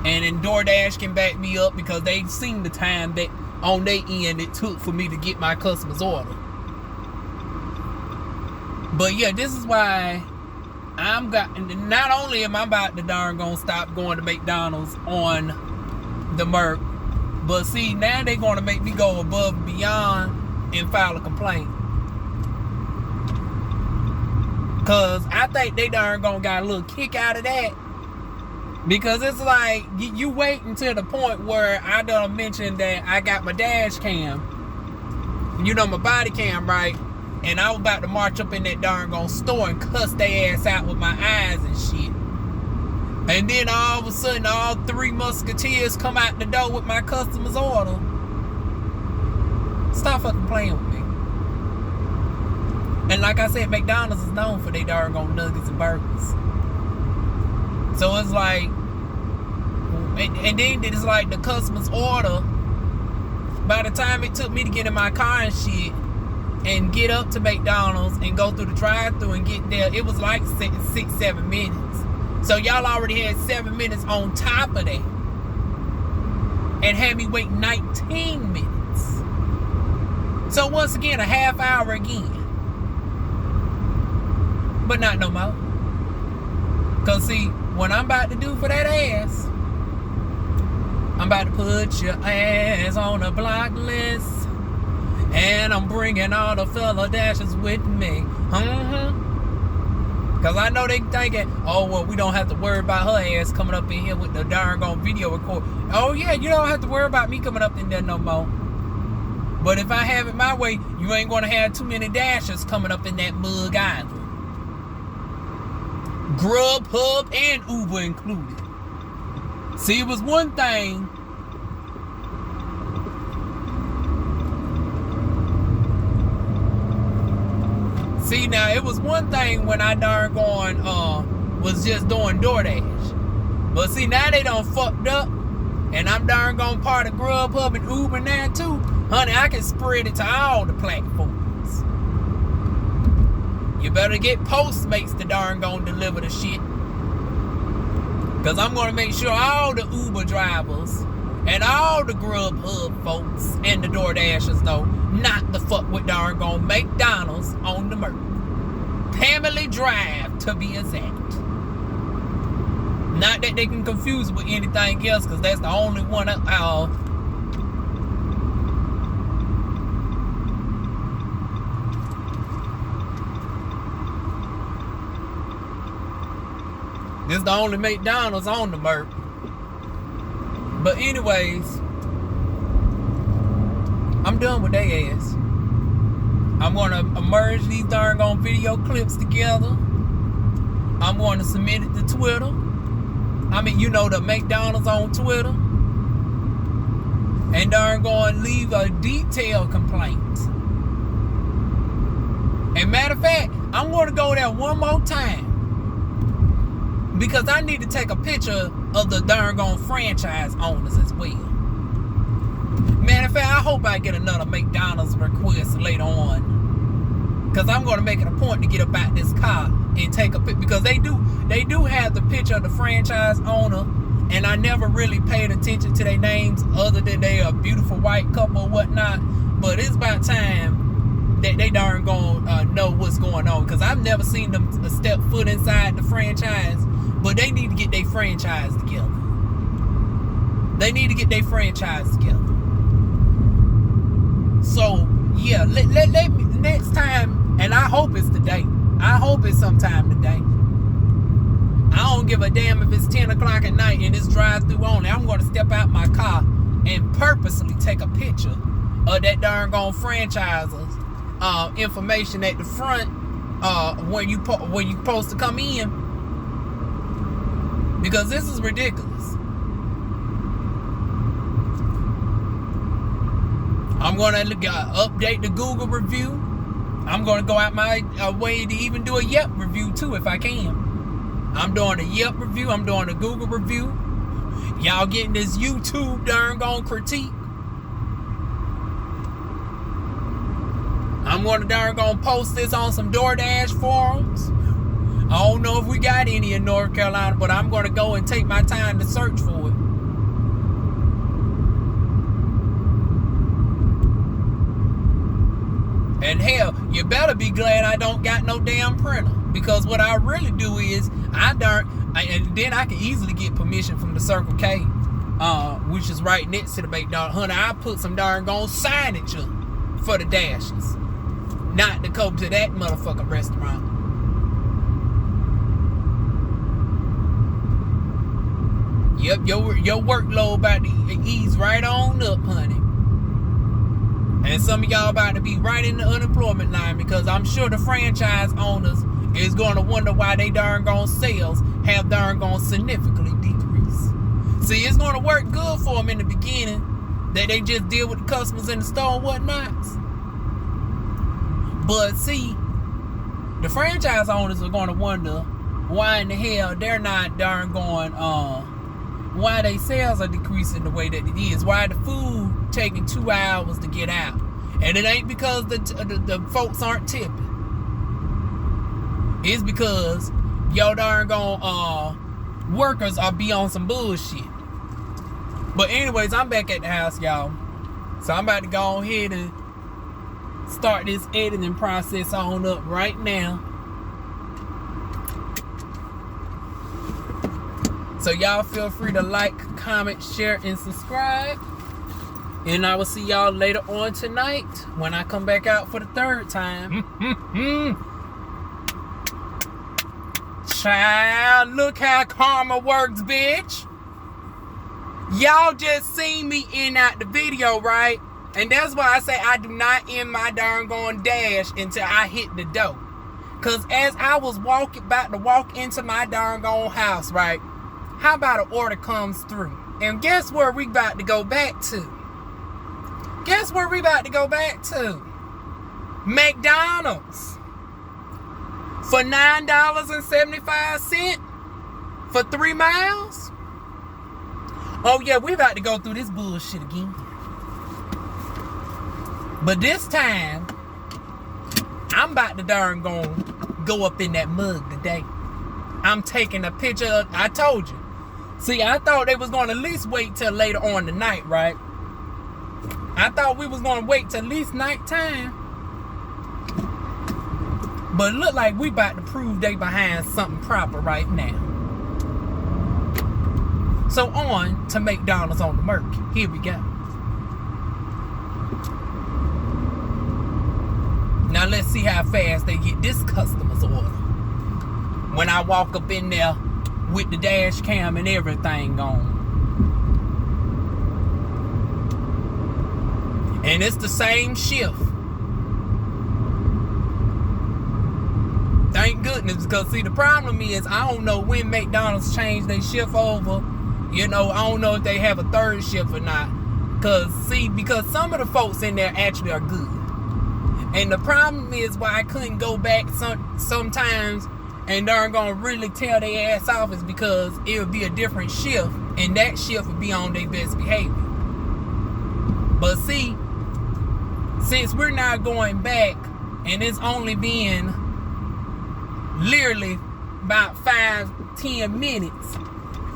And then DoorDash can back me up because they seen the time that on their end it took for me to get my customer's order. But yeah, this is why not only am I about to darn gonna stop going to McDonald's on the Murk, but see, now they're gonna make me go above and beyond and file a complaint. Cause I think they darn gonna got a little kick out of that. Because it's like, you wait until the point where I done mentioned that I got my dash cam. You know, my body cam, right? And I was about to march up in that darn gone store and cuss their ass out with my eyes and shit. And then all of a sudden, all three musketeers come out the door with my customer's order. Stop fucking playing with me. And like I said, McDonald's is known for their darn gone nuggets and burgers. So it's like, and then it's like the customer's order, by the time it took me to get in my car and shit, and get up to McDonald's and go through the drive-thru and get there, it was like 6-7 minutes. So y'all already had 7 minutes on top of that. And had me wait 19 minutes. So once again, a half hour again. But not no more. Cause see, what I'm about to do for that ass, I'm about to put your ass on a block list. And I'm bringing all the fellow dashers with me. Cause I know they thinking, oh, well, we don't have to worry about her ass coming up in here with the darn gone video record. Oh yeah, you don't have to worry about me coming up in there no more. But if I have it my way, you ain't gonna have too many dashers coming up in that mug either. Grubhub and Uber included. See, it was one thing. See, now, it was one thing when I darn gone, was just doing DoorDash. But see, now they done fucked up. And I'm darn gone part of Grubhub and Uber now too. Honey, I can spread it to all the platforms. You better get Postmates to darn gone deliver the shit. Cause I'm gonna make sure all the Uber drivers and all the Grubhub folks and the DoorDashers know not to fuck with darn gone McDonald's on the Murk. Family Drive to be exact. Not that they can confuse it with anything else, cause that's the only one This the only McDonald's on the Murk. But anyways, I'm done with their ass. I'm gonna merge these darn gone video clips together. I'm gonna submit it to Twitter. I mean, you know, the McDonald's on Twitter. And darn gonna leave a detailed complaint. And matter of fact, I'm gonna go there one more time. Because I need to take a picture of the darn gone franchise owners as well. Matter of fact, I hope I get another McDonald's request later on. Because I'm going to make it a point to get up out this car and take a picture. Because they do have the picture of the franchise owner. And I never really paid attention to their names other than they a beautiful white couple or whatnot. But it's about time that they darn gonna know what's going on. Because I've never seen them step foot inside the franchise. But they need to get their franchise together. They need to get their franchise together. So, yeah, let me, next time, and I hope it's today. I hope it's sometime today. I don't give a damn if it's 10 o'clock at night and it's drive-through only. I'm going to step out my car and purposely take a picture of that darn gone franchiser's information at the front when you supposed to come in. Because this is ridiculous. I'm going to update the Google review. I'm going to go out my way to even do a Yelp review too if I can. I'm doing a Yelp review. I'm doing a Google review. Y'all getting this YouTube darn gone critique. I'm going to darn gone post this on some DoorDash forums. I don't know if we got any in North Carolina, but I'm going to go and take my time to search for it. And hell, you better be glad I don't got no damn printer. Because what I really do is, and then I can easily get permission from the Circle K, which is right next to the McDonald's. Honey, I put some darn gone signage up for the dashes. Not to go to that motherfucking restaurant. Yep, your workload about to ease right on up, honey. And some of y'all about to be right in the unemployment line because I'm sure the franchise owners is going to wonder why they darn gone sales have darn gone significantly decreased. See, it's going to work good for them in the beginning that they just deal with the customers in the store and whatnot. But see, the franchise owners are going to wonder why in the hell they're not darn going why they sales are decreasing the way that it is. Why the food taking 2 hours to get out. And it ain't because the folks aren't tipping. It's because y'all darn gone workers are be on some bullshit. But anyways, I'm back at the house, y'all. So I'm about to go ahead and start this editing process on up right now. So y'all feel free to like, comment, share, and subscribe. And I will see y'all later on tonight when I come back out for the third time. Child, look how karma works, bitch. Y'all just seen me in out the video, right? And that's why I say I do not end my darn going dash until I hit the door. Because as I was about to walk into my darn gone house, right? How about an order comes through? And guess where we about to go back to? Guess where we about to go back to? McDonald's. For $9.75 for 3 miles? Oh yeah, we about to go through this bullshit again. But this time, I'm about to darn go up in that mug today. I'm taking a picture. I told you. See, I thought they was going to at least wait till later on tonight, right? I thought we was going to wait till at least nighttime. But it look like we about to prove they behind something proper right now. So on to McDonald's on the Murk. Here we go. Now let's see how fast they get this customer's order. When I walk up in there with the dash cam and everything on. And it's the same shift. Thank goodness, because see, the problem is I don't know when McDonald's changed their shift over. You know, I don't know if they have a third shift or not. Because some of the folks in there actually are good. And the problem is why I couldn't go back sometimes and they're gonna really tell their ass off is because it would be a different shift, and that shift would be on their best behavior. But see, since we're not going back, and it's only been literally about 5-10 minutes,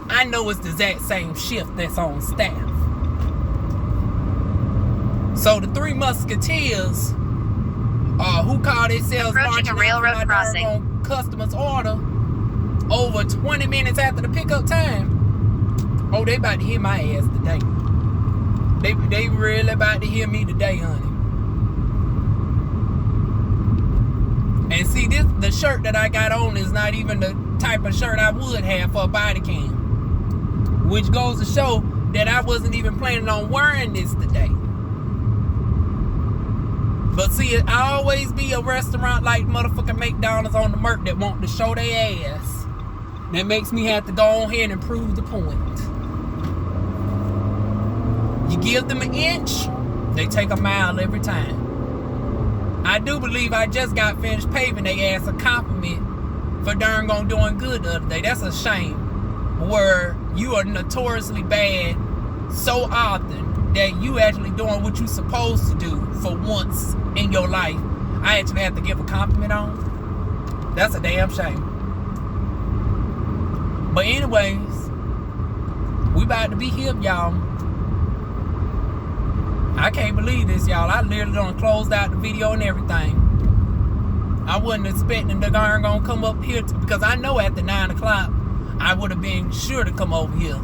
I know it's the exact same shift that's on staff. So the Three Musketeers, who call themselves Approaching a railroad crossing. On customers' order over 20 minutes after the pickup time. Oh, they about to hear my ass today. They really about to hear me today, honey. And see, the shirt that I got on is not even the type of shirt I would have for a body cam. Which goes to show that I wasn't even planning on wearing this today. But see, it always be a restaurant like motherfucking McDonald's on the Murk that want to show their ass. That makes me have to go on here and prove the point. You give them an inch, they take a mile every time. I do believe I just got finished paving their ass a compliment for darn gone doing good the other day. That's a shame. Where you are notoriously bad so often that you actually doing what you supposed to do for once in your life, I actually have to give a compliment on. That's a damn shame. But anyways, we about to be here, y'all. I can't believe this, y'all. I literally done closed out the video and everything. I wasn't expecting the darn gonna come up here because I know after 9 o'clock I would have been sure to come over here.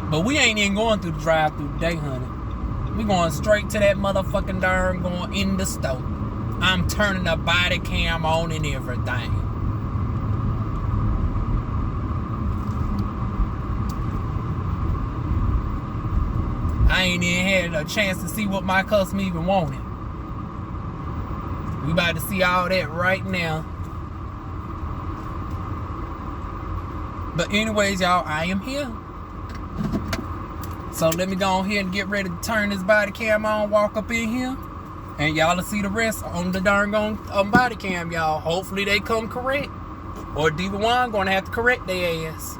But we ain't even going through the drive-thru today, honey. We going straight to that motherfucking darn going in the store. I'm turning the body cam on and everything. I ain't even had a chance to see what my customer even wanted. We about to see all that right now. But anyways, y'all, I am here. So let me go on here and get ready to turn this body cam on, walk up in here, and y'all will see the rest on the darn gone body cam, y'all. Hopefully they come correct, or DivaWuan gonna have to correct their ass.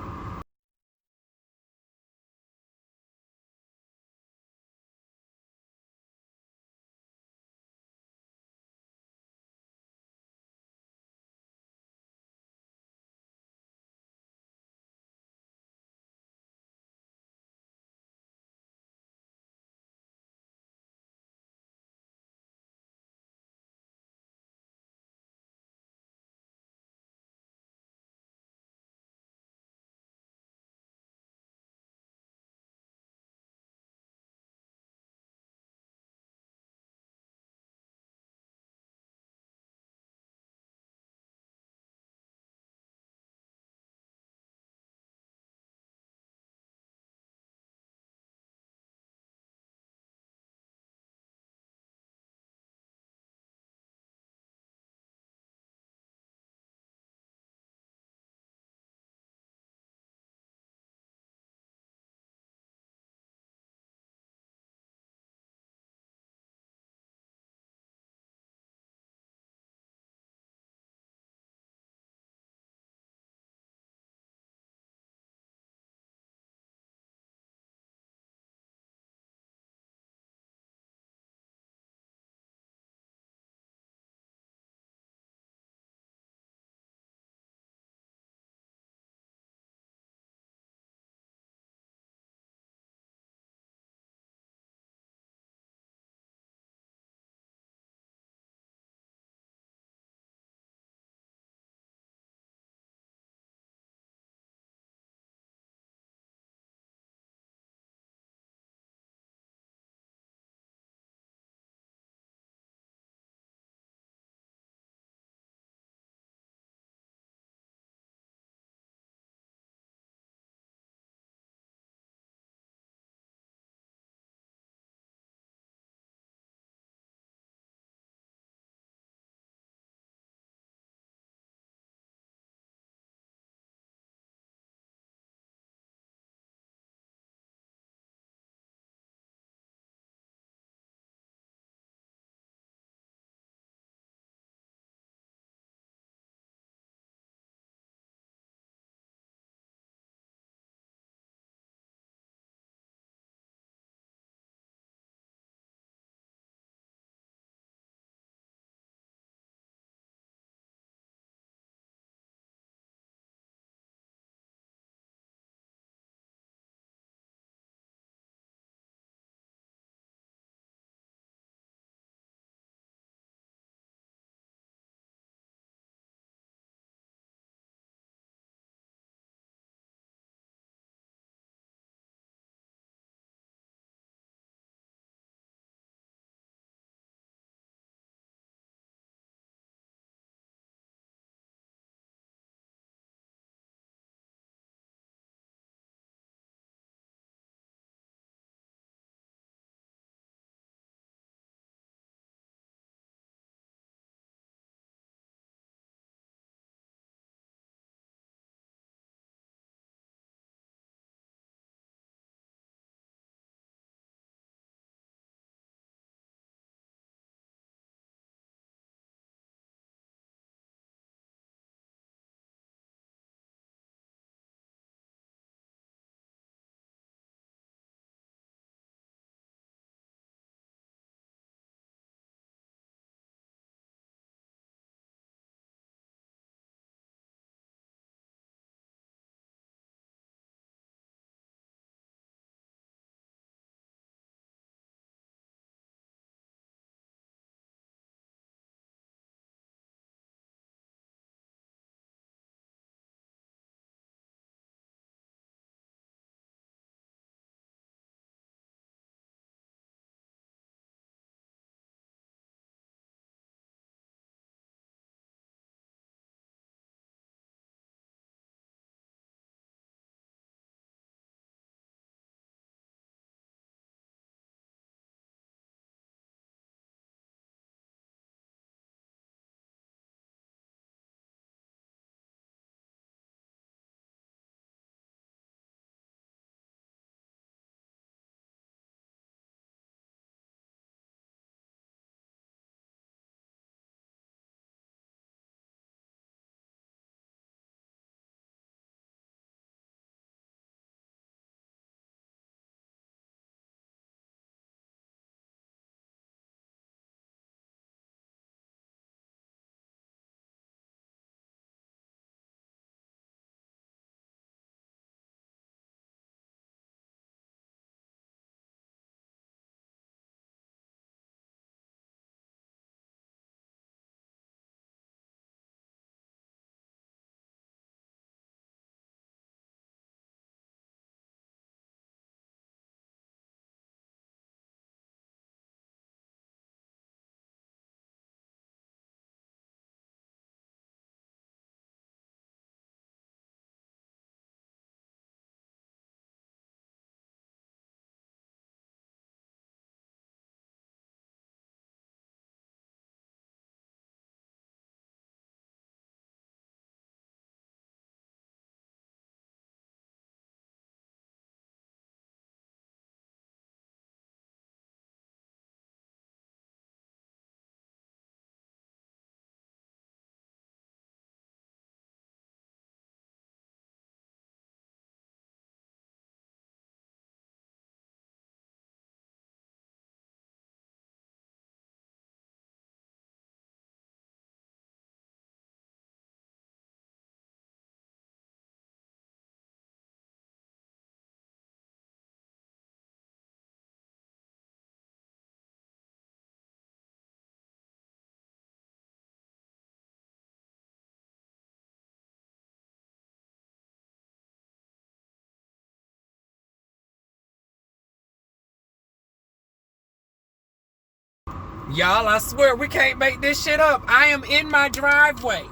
Y'all, I swear we can't make this shit up. I am in my driveway.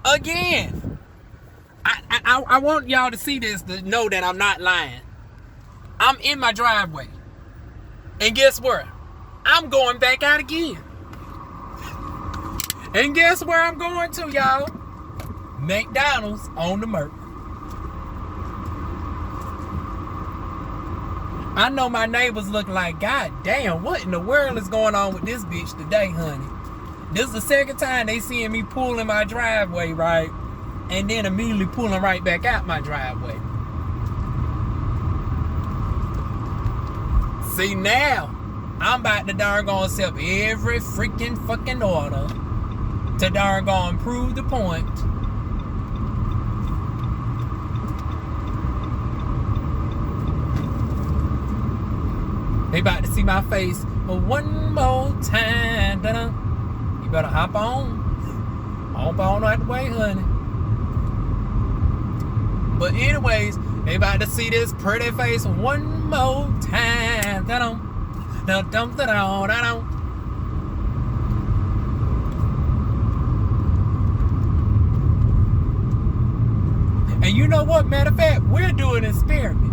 Again. I want y'all to see this to know that I'm not lying. I'm in my driveway. And guess where? I'm going back out again. And guess where I'm going to, y'all? McDonald's on the Murk. I know my neighbors look like, God damn, what in the world is going on with this bitch today, honey? This is the second time they seeing me pull in my driveway, right? And then immediately pulling right back out my driveway. See, now, I'm about to darn gonna accept every freaking fucking order to darn gonna prove the point. They about to see my face one more time. Da-da. You better hop on. Hop on out the way, honey. But anyways, they about to see this pretty face one more time. Da-da. Da-da. Da-da. Da-da. And you know what? Matter of fact, we're doing an experiment.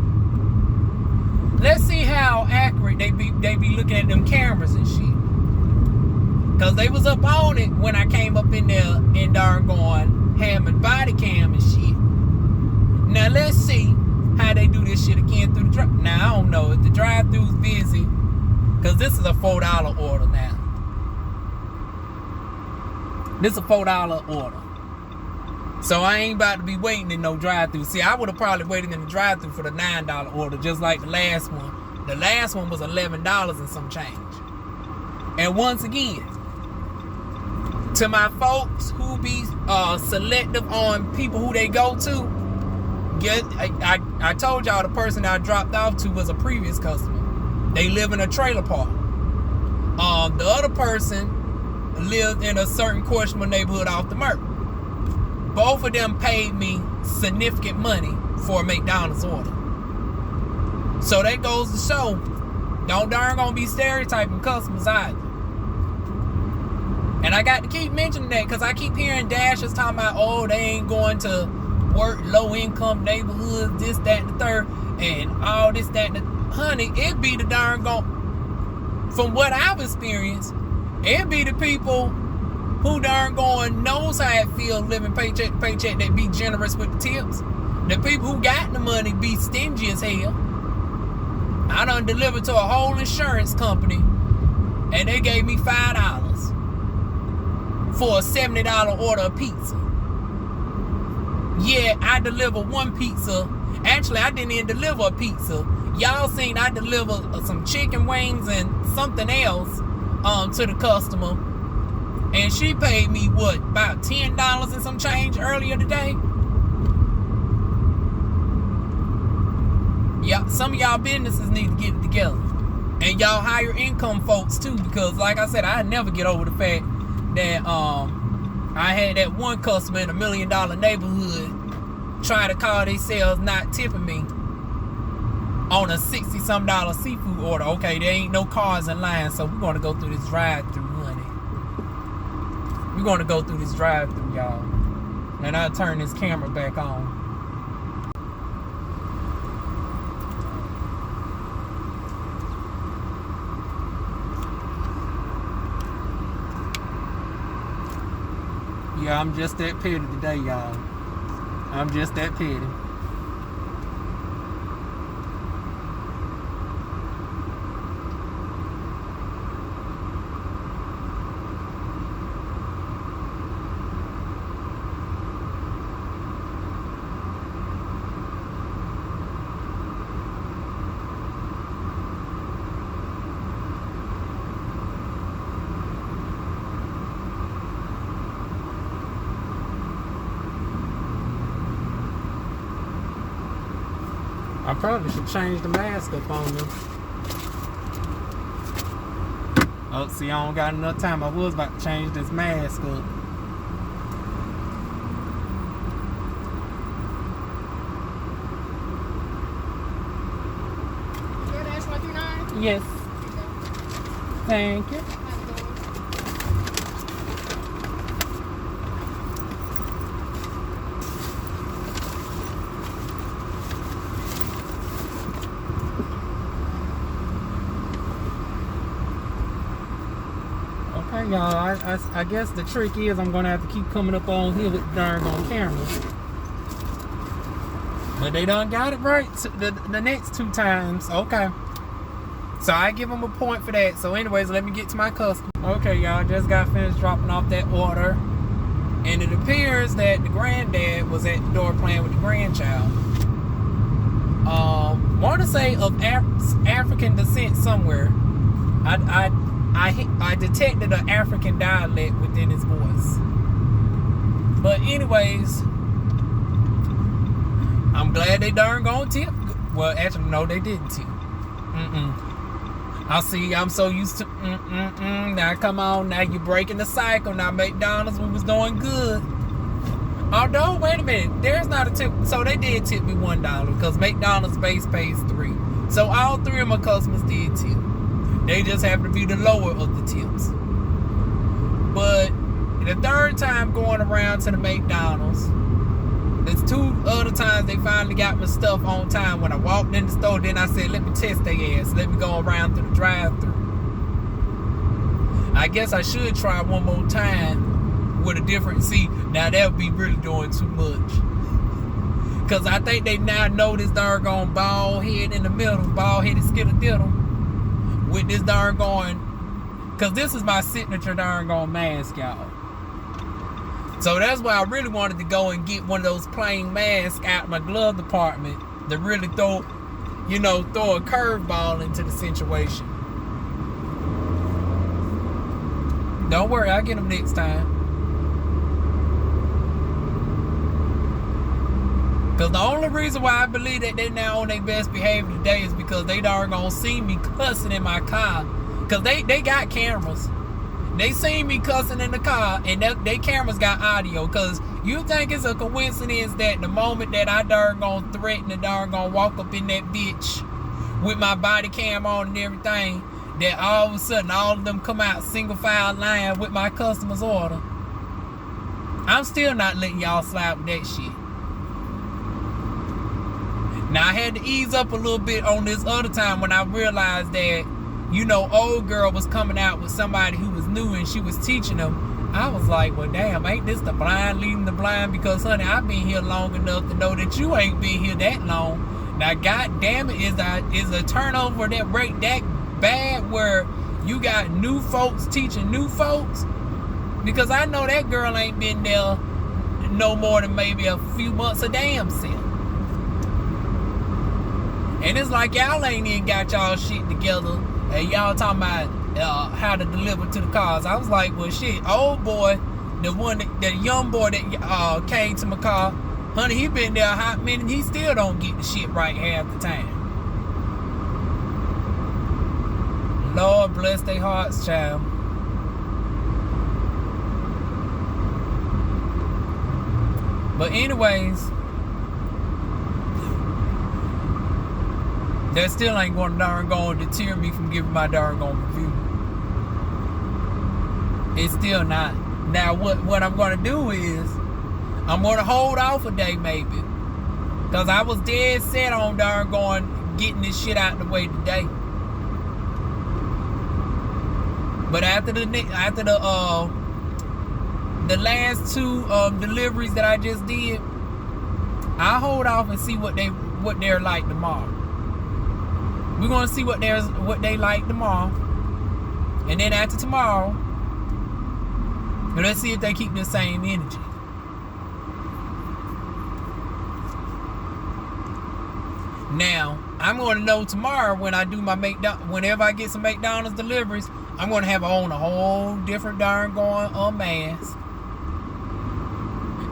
Let's see how accurate they be looking at them cameras and shit. Cause they was up on it when I came up in there and darn going having body cam and shit. Now let's see how they do this shit again through the drive. Now I don't know if the drive-thru's busy. Cause this is a $4 order now. This is a $4 order. So I ain't about to be waiting in no drive-thru. See, I would have probably waited in the drive-thru for the $9 order, just like the last one. The last one was $11 and some change. And once again, to my folks who be selective on people who they go to, I told y'all the person I dropped off to was a previous customer. They live in a trailer park. The other person lived in a certain questionable neighborhood off the Murk. Both of them paid me significant money for a McDonald's order. So that goes to show, don't darn gonna be stereotyping customers either. And I got to keep mentioning that because I keep hearing dashers talking about, oh, they ain't going to work low income neighborhoods, this, that, and the third, and all this, that, and the... Honey, it be the darn from what I've experienced, it be the people who darn going knows how it feels living paycheck to paycheck, that be generous with the tips. The people who got the money be stingy as hell. I done delivered to a whole insurance company and they gave me $5 for a $70 order of pizza. Yeah, I delivered one pizza. Actually, I didn't even deliver a pizza. Y'all seen I delivered some chicken wings and something else to the customer. And she paid me, what, about $10 and some change earlier today? Yeah, some of y'all businesses need to get it together. And y'all higher income folks too, because like I said, I never get over the fact that I had that one customer in $1 million neighborhood try to call themselves not tipping me on a $60-some seafood order. Okay, there ain't no cars in line, so we're gonna go through this drive-thru, honey. We're gonna go through this drive-thru, y'all. And I'll turn this camera back on. Yeah, I'm just that petty today, y'all. I'm just that petty. I probably should change the mask up on them. Oh, see, I don't got enough time. I was about to change this mask up. DoorDash 139? Yes. Thank you. Okay, y'all. I guess the trick is I'm gonna have to keep coming up on here with the darn on camera. But they done got it right the next 2 times. Okay. So I give them a point for that. So anyways, let me get to my customer. Okay, y'all, just got finished dropping off that order. And it appears that the granddad was at the door playing with the grandchild. Want to say of African descent somewhere. I detected an African dialect within his voice. But anyways, I'm glad they darn gone tip. Well, actually, no, they didn't tip. I see. I'm so used to. Now come on. Now you're breaking the cycle. Now McDonald's, we was doing good. Although, wait a minute, there's not a tip. So they did tip me $1 because McDonald's base pays $3. So all 3 of my customers did tip. They just happen to be the lower of the tips. But the 3rd time going around to the McDonald's, there's 2 other times they finally got my stuff on time. When I walked in the store, then I said, let me test their ass. Let me go around through the drive-thru. I guess I should try one more time with a different seat. Now that would be really doing too much. Because I think they now know this darn bald head in the middle, bald headed skittle-diddle. With this darn because this is my signature darn mask, y'all. So that's why I really wanted to go and get one of those plain masks out of my glove department to really throw a curveball into the situation. Don't worry, I'll get them next time. Because the only reason why I believe that they're now on their best behavior today is because they darn gonna see me cussing in my car. Because they got cameras. They seen me cussing in the car, and they cameras got audio. Because you think it's a coincidence that the moment that I darn gonna threaten to darn gonna walk up in that bitch with my body cam on and everything, that all of a sudden all of them come out single file line with my customer's order. I'm still not letting y'all slide with that shit. Now I had to ease up a little bit on this other time when I realized that, old girl was coming out with somebody who was new and she was teaching them. I was like, well, damn, ain't this the blind leading the blind? Because, honey, I've been here long enough to know that you ain't been here that long. Now, god damn it, is a turnover that rate that bad where you got new folks teaching new folks? Because I know that girl ain't been there no more than maybe a few months of damn self. And it's like y'all ain't even got y'all shit together. And y'all talking about how to deliver to the cars. I was like, well, shit, old boy, the young boy that came to my car, honey, he been there a hot minute. He still don't get the shit right half the time. Lord bless their hearts, child. But anyways, that still ain't going to deter me from giving my darn review. It's still not. Now, what I'm going to do is, I'm going to hold off a day maybe. Because I was dead set on getting this shit out of the way today. But after the last 2 deliveries that I just did, I'll hold off and see what they're like tomorrow. We're gonna see what they like tomorrow, and then after tomorrow, let's see if they keep the same energy. Now, I'm gonna know tomorrow when I do my whenever I get some McDonald's deliveries, I'm gonna have on a whole different darn mask,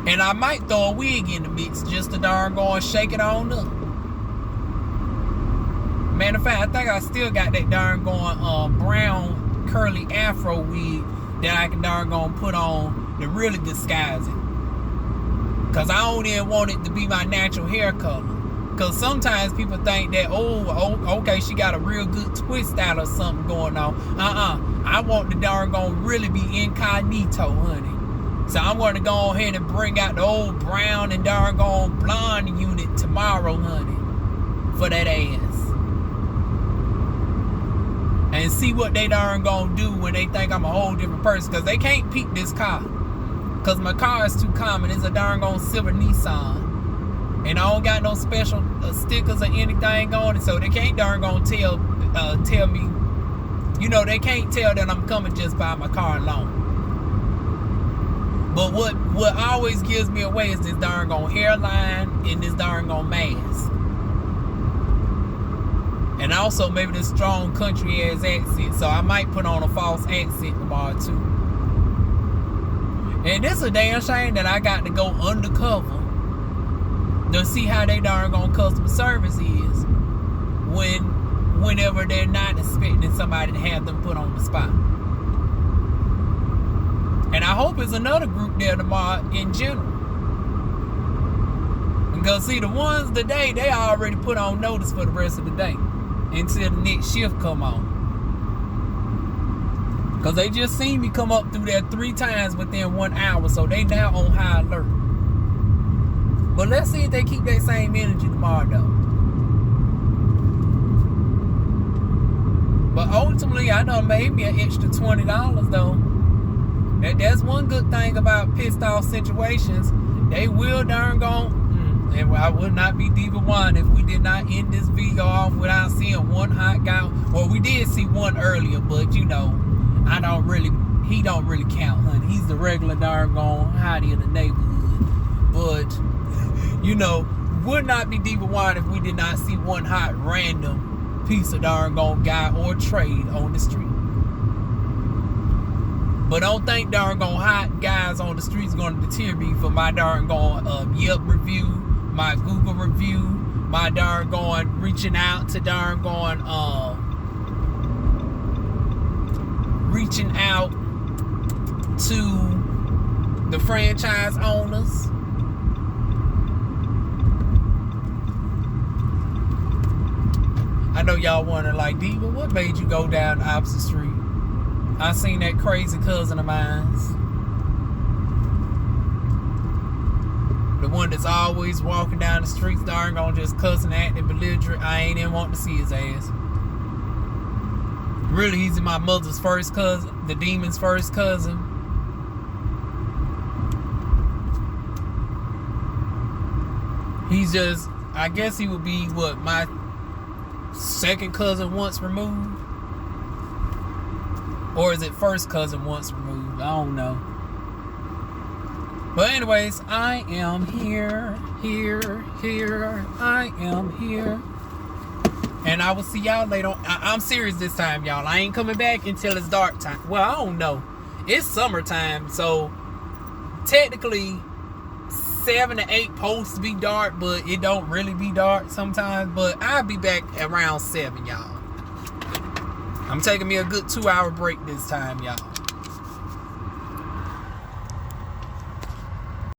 and I might throw a wig in the mix just to darn shake it on up. Matter of fact, I think I still got that darn brown curly afro wig that I can darn put on to really disguise it. Cause I don't even want it to be my natural hair color. Cause sometimes people think that, okay, she got a real good twist out or something going on. I want the darn really be incognito, honey. So I'm gonna go ahead and bring out the old brown and darn blonde unit tomorrow, honey, for that ass. and see what they darn gonna do when they think I'm a whole different person. Because they can't peep this car. Because my car is too common. It's a darn gone silver Nissan. And I don't got no special stickers or anything on it. So they can't darn gonna tell me, you know, they can't tell that I'm coming just by my car alone. But what always gives me away is this darn gone hairline and this darn gone mask. And also maybe this strong country ass accent. So I might put on a false accent tomorrow too. And it's a damn shame that I got to go undercover to see how they darn gone customer service is whenever they're not expecting somebody to have them put on the spot. And I hope it's another group there tomorrow in general. Because see, the ones today, they already put on notice for the rest of the day until the next shift come on. Because they just seen me come up through there 3 times within 1 hour. So they now on high alert. But let's see if they keep that same energy tomorrow though. But ultimately, I done made me an extra $20 though. That's one good thing about pissed off situations. They will darn gone. And I would not be DivaWuan if we did not end this video off without seeing one hot guy. Well, we did see one earlier, but you know, he don't really count, honey. He's the regular darn gone hottie in the neighborhood. But, you know, would not be DivaWuan if we did not see one hot random piece of darn gone guy or trade on the street. But don't think darn gone hot guys on the streets gonna deter me for my darn gone Yelp review, my Google review, my darn gone reaching out to darn gone reaching out to the franchise owners. I know y'all wondering like, Diva, what made you go down the opposite street? I seen that crazy cousin of mine's. The one that's always walking down the streets, darn gonna just cussing, acting belligerent. I ain't even want to see his ass. Really, he's my mother's first cousin, the demon's first cousin. He's just, I guess he would be what, my second cousin once removed? Or is it first cousin once removed? I don't know. But anyways, I am here. I am here. And I will see y'all later on. I'm serious this time, y'all. I ain't coming back until it's dark time. Well, I don't know. It's summertime, so technically 7 to 8 supposed to be dark, but it don't really be dark sometimes. But I'll be back around 7, y'all. I'm taking me a good 2-hour break this time, y'all.